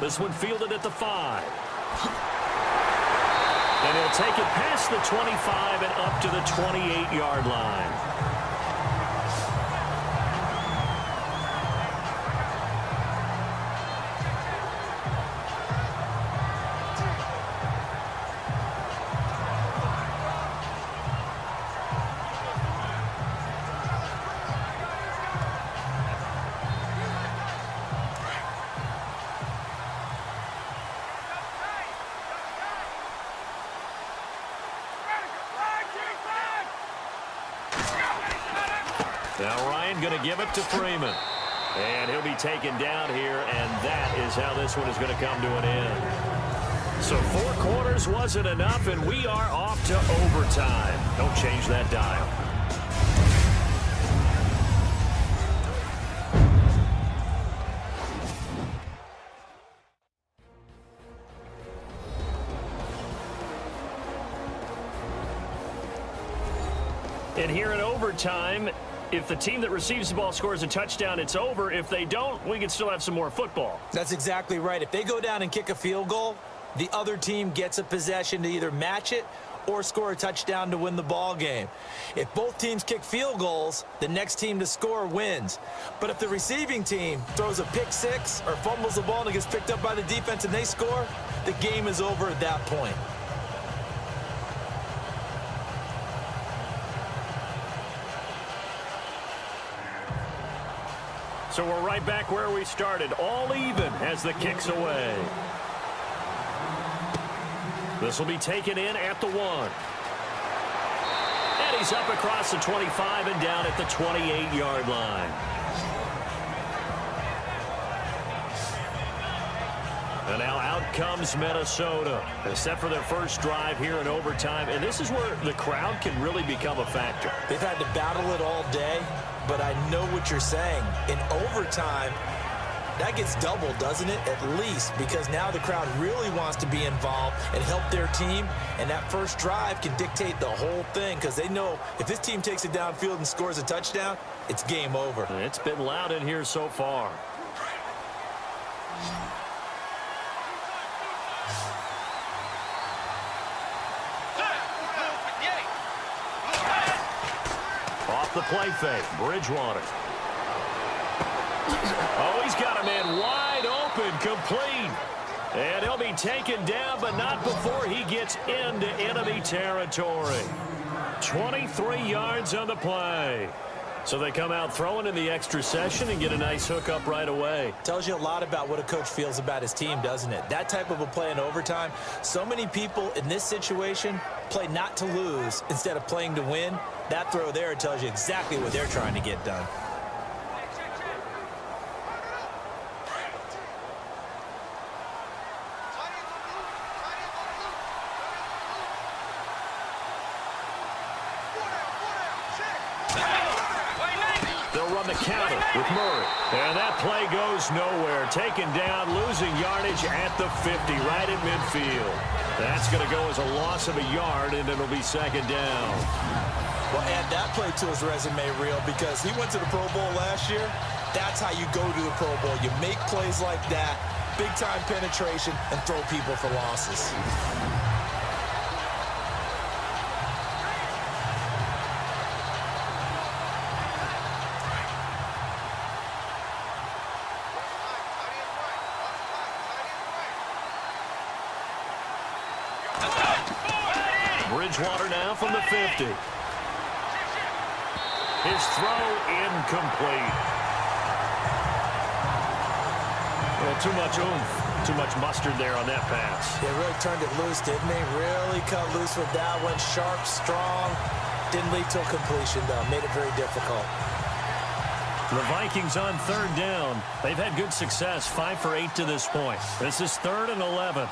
This one fielded at the 5. And he'll take it past the 25 and up to the 28-yard line. Now Ryan going to give it to Freeman. And he'll be taken down here, and that is how this one is going to come to an end. So 4 quarters wasn't enough, and we are off to overtime. Don't change that dial. And here in overtime, if the team that receives the ball scores a touchdown, it's over. If they don't, we can still have some more football. That's exactly right. If they go down and kick a field goal, the other team gets a possession to either match it or score a touchdown to win the ball game. If both teams kick field goals, the next team to score wins. But if the receiving team throws a pick six or fumbles the ball and it gets picked up by the defense and they score, the game is over at that point. So we're right back where we started, all even as the kick's away. This will be taken in at the 1. And he's up across the 25 and down at the 28-yard line. And now out comes Minnesota. Set for their first drive here in overtime. And this is where the crowd can really become a factor. They've had to battle it all day, but I know what you're saying. In overtime, that gets doubled, doesn't it? At least, because now the crowd really wants to be involved and help their team. And that first drive can dictate the whole thing because they know if this team takes it downfield and scores a touchdown, it's game over. It's been loud in here so far. Off the play fake, Bridgewater. Oh, he's got a man wide open, complete. And he'll be taken down, but not before he gets into enemy territory. 23 yards on the play. So they come out throwing in the extra session and get a nice hook up right away. Tells you a lot about what a coach feels about his team, doesn't it? That type of a play in overtime. So many people in this situation play not to lose instead of playing to win. That throw there tells you exactly what they're trying to get done. They'll run the counter with Murray. And that play goes nowhere. Taken down, losing yardage at the 50, right at midfield. That's going to go as a loss of a yard, and it'll be second down. Well, add that play to his resume reel because he went to the Pro Bowl last year. That's how you go to the Pro Bowl. You make plays like that, big-time penetration, and throw people for losses. Bridgewater now from the 50. His throw incomplete. Well, too much oomph, too much mustard there on that pass. They really turned it loose, didn't they? Really cut loose with that one. Sharp, strong. Didn't lead to a completion, though. Made it very difficult. The Vikings on third down. They've had good success, 5 for 8 to this point. This is 3rd and 11.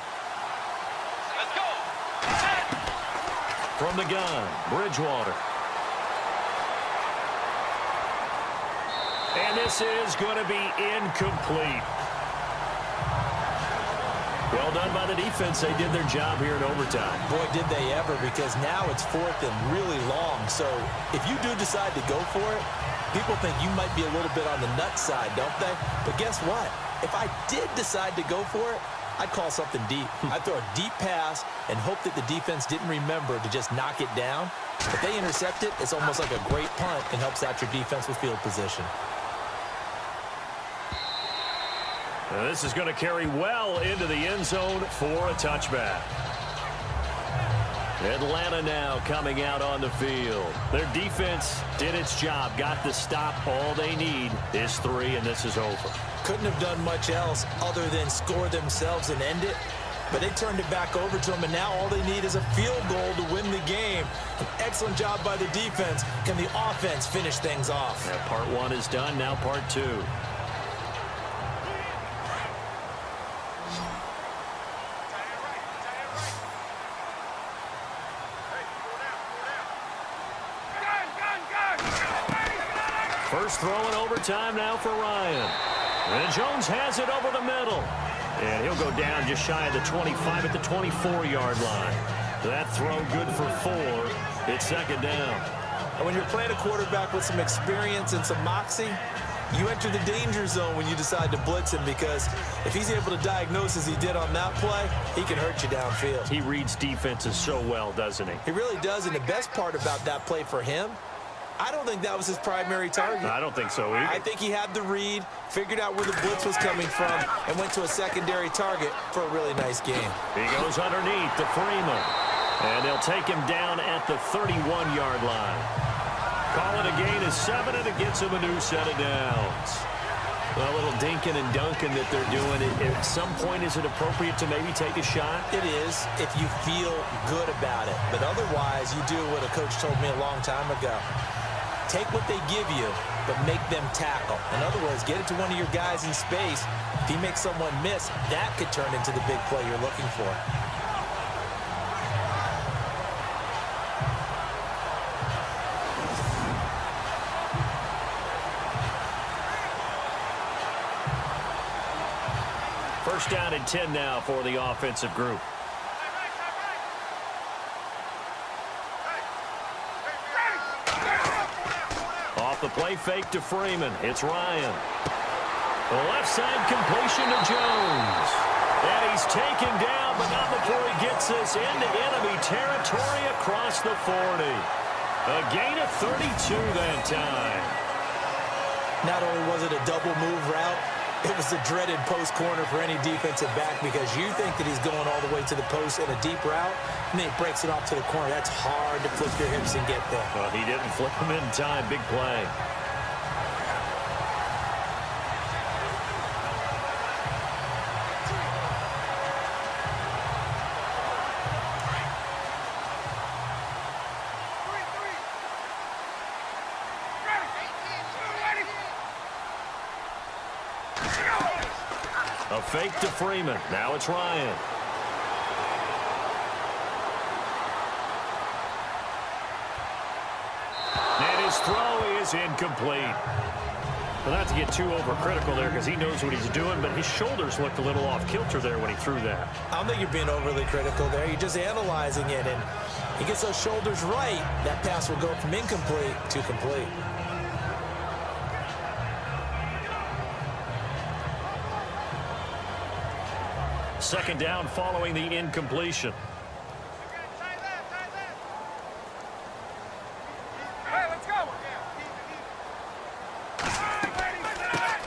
From the gun, Bridgewater. And this is going to be incomplete. Well done by the defense. They did their job here in overtime. Boy, did they ever, because now it's 4th and really long. So if you do decide to go for it, people think you might be a little bit on the nut side, don't they? But guess what? If I did decide to go for it, I'd call something deep. I'd throw a deep pass and hope that the defense didn't remember to just knock it down. If they intercept it, it's almost like a great punt and helps out your defense with field position. Now this is going to carry well into the end zone for a touchback. Atlanta now coming out on the field. Their defense did its job, got the stop. All they need is 3, and this is over. Couldn't have done much else other than score themselves and end it. But they turned it back over to them, and now all they need is a field goal to win the game. An excellent job by the defense. Can the offense finish things off? Now part 1 is done, now part 2. First throw in overtime now for Ryan. And Jones has it over the middle. And he'll go down just shy of the 25 at the 24-yard line. That throw good for 4. It's second down. And when you're playing a quarterback with some experience and some moxie, you enter the danger zone when you decide to blitz him, because if he's able to diagnose as he did on that play, he can hurt you downfield. He reads defenses so well, doesn't he? He really does, and the best part about that play for him, I don't think that was his primary target. I don't think so either. I think he had the read, figured out where the blitz was coming from, and went to a secondary target for a really nice game. He goes underneath to Freeman. And they'll take him down at the 31-yard line. Call it a gain of 7, and it gets him a new set of downs. A little dinking and dunking that they're doing. At some point, is it appropriate to maybe take a shot? It is, if you feel good about it. But otherwise, you do what a coach told me a long time ago. Take what they give you, but make them tackle. In other words, get it to one of your guys in space. If he makes someone miss, that could turn into the big play you're looking for. First down and 10 now for the offensive group. Off the play fake to Freeman. It's Ryan. The left side completion to Jones. And he's taken down, but not before he gets this into enemy territory across the 40. A gain of 32 that time. Not only was it a double move route, it was the dreaded post corner for any defensive back because you think that he's going all the way to the post in a deep route, and then he breaks it off to the corner. That's hard to flip your hips and get there. Well, he didn't flip him in time. Big play. A fake to Freeman. Now it's Ryan. And his throw is incomplete. Well, not to get too overcritical there because he knows what he's doing, but his shoulders looked a little off kilter there when he threw that. I don't think you're being overly critical there. You're just analyzing it, and he gets those shoulders right. That pass will go from incomplete to complete. Second down following the incompletion.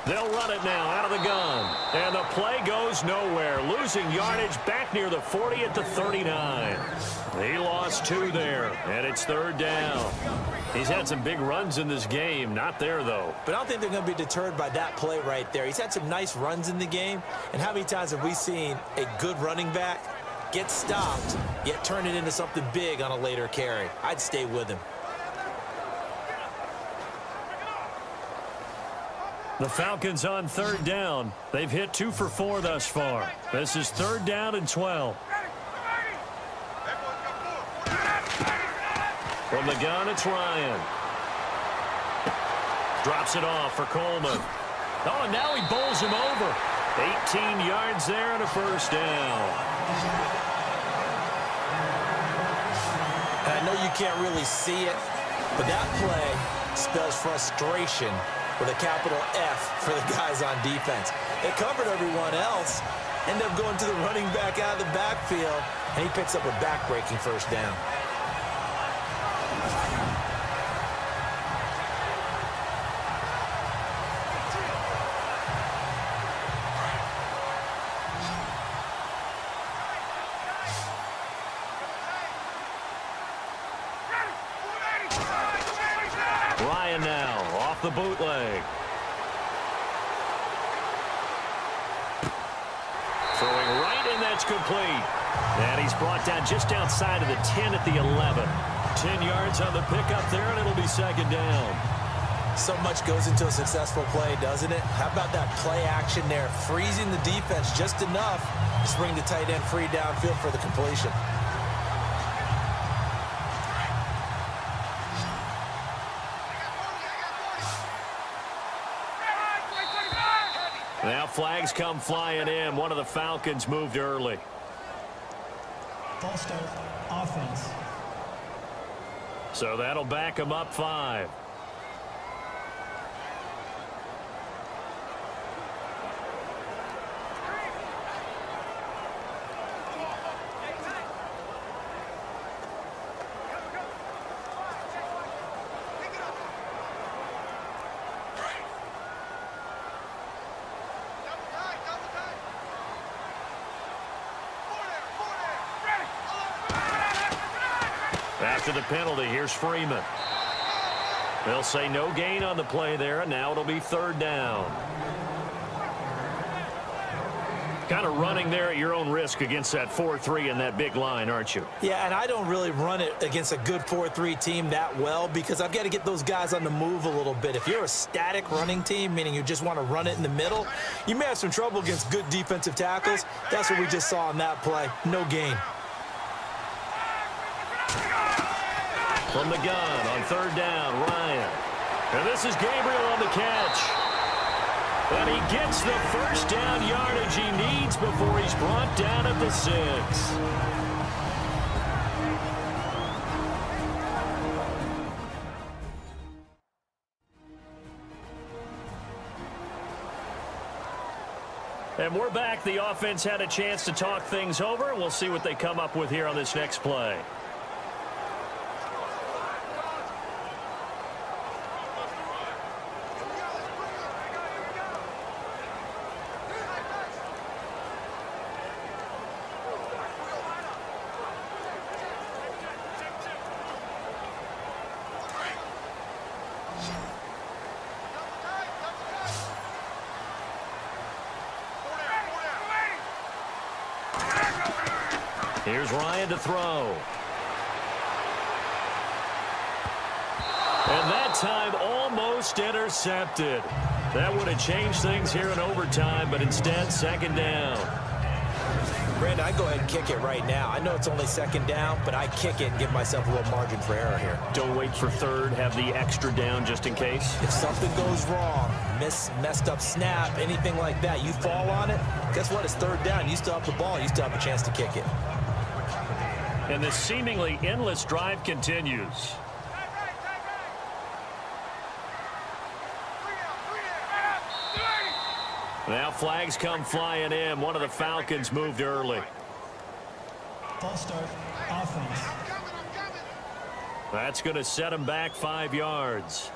They'll run it now out of the gun. And the play goes nowhere. Losing yardage back near the 40 at the 39. He lost 2 there, and it's third down. He's had some big runs in this game. Not there, though. But I don't think they're going to be deterred by that play right there. He's had some nice runs in the game. And how many times have we seen a good running back get stopped, yet turn it into something big on a later carry? I'd stay with him. The Falcons on third down. They've hit 2 for 4 thus far. This is third down and 12. From the gun, it's Ryan. Drops it off for Coleman. Oh, and now he bowls him over. 18 yards there and a first down. And I know you can't really see it, but that play spells frustration with a capital F for the guys on defense. They covered everyone else, end up going to the running back out of the backfield, and he picks up a back-breaking first down. Ryan now off the bootleg. Throwing right, and that's complete. And he's brought down just outside of the 10 at the 11. 10 yards on the pickup there, and it'll be second down. So much goes into a successful play, doesn't it? How about that play action there? Freezing the defense just enough to bring the tight end free downfield for the completion. Now flags come flying in. One of the Falcons moved early. False start, offense. So that'll back them up 5. After the penalty, here's Freeman. They'll say no gain on the play there, and now it'll be third down. Kind of running there at your own risk against that 4-3 and that big line, aren't you? Yeah, and I don't really run it against a good 4-3 team that well because I've got to get those guys on the move a little bit. If you're a static running team, meaning you just want to run it in the middle, you may have some trouble against good defensive tackles. That's what we just saw on that play. No gain. From the gun on 3rd down, Ryan. And this is Gabriel on the catch. And he gets the first down yardage he needs before he's brought down at the 6. And we're back. The offense had a chance to talk things over. We'll see what they come up with here on this next play. Here's Ryan to throw. And that time almost intercepted. That would have changed things here in overtime, but instead 2nd down. Brandon, I go ahead and kick it right now. I know it's only 2nd down, but I kick it and give myself a little margin for error here. Don't wait for 3rd. Have the extra down just in case. If something goes wrong, messed up snap, anything like that, you fall on it, guess what? It's 3rd down. You still have the ball. You still have a chance to kick it. And this seemingly endless drive continues. Now flags come flying in. One of the Falcons moved early. False start, offense. That's going to set him back 5 yards.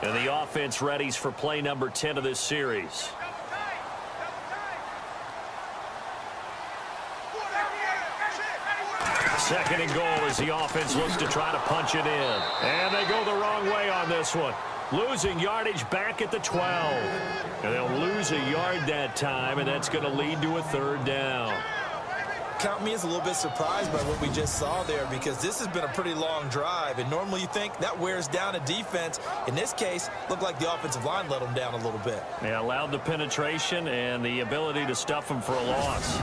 And the offense readies for play number 10 of this series. Second and goal as the offense looks to try to punch it in. And they go the wrong way on this one. Losing yardage back at the 12. And they'll lose a yard that time, and that's going to lead to a 3rd down. Count me as a little bit surprised by what we just saw there because this has been a pretty long drive, and normally you think that wears down a defense. In this case, looked like the offensive line let them down a little bit. Yeah, allowed the penetration and the ability to stuff them for a loss.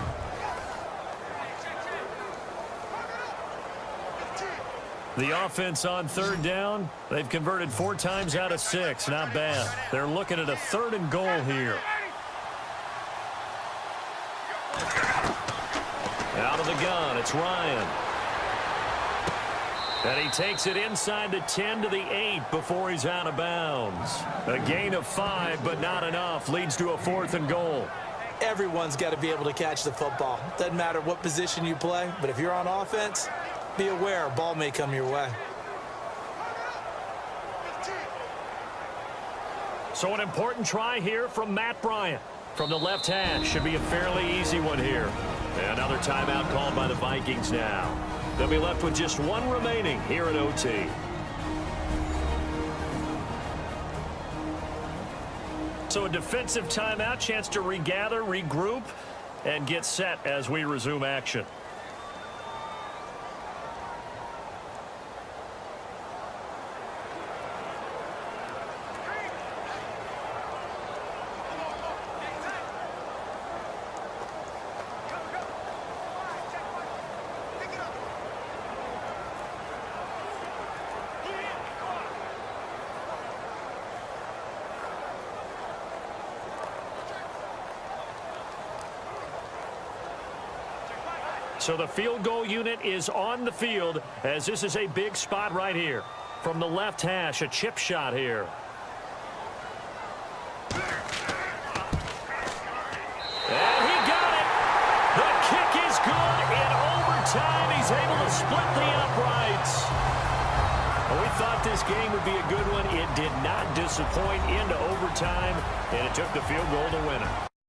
The offense on 3rd down, they've converted 4 times out of 6. Not bad. They're looking at a 3rd and goal here. Out of the gun, it's Ryan. And he takes it inside the 10 to the 8 before he's out of bounds. A gain of 5, but not enough. Leads to a 4th and goal. Everyone's got to be able to catch the football. Doesn't matter what position you play, but if you're on offense, be aware a ball may come your way. So an important try here from Matt Bryant. From the left hash, should be a fairly easy one here. Another timeout called by the Vikings now. They'll be left with just 1 remaining here at OT. So a defensive timeout, chance to regather, regroup, and get set as we resume action. So the field goal unit is on the field as this is a big spot right here. From the left hash, a chip shot here. And he got it. The kick is good. In overtime, he's able to split the uprights. We thought this game would be a good one. It did not disappoint into overtime, and it took the field goal to win it.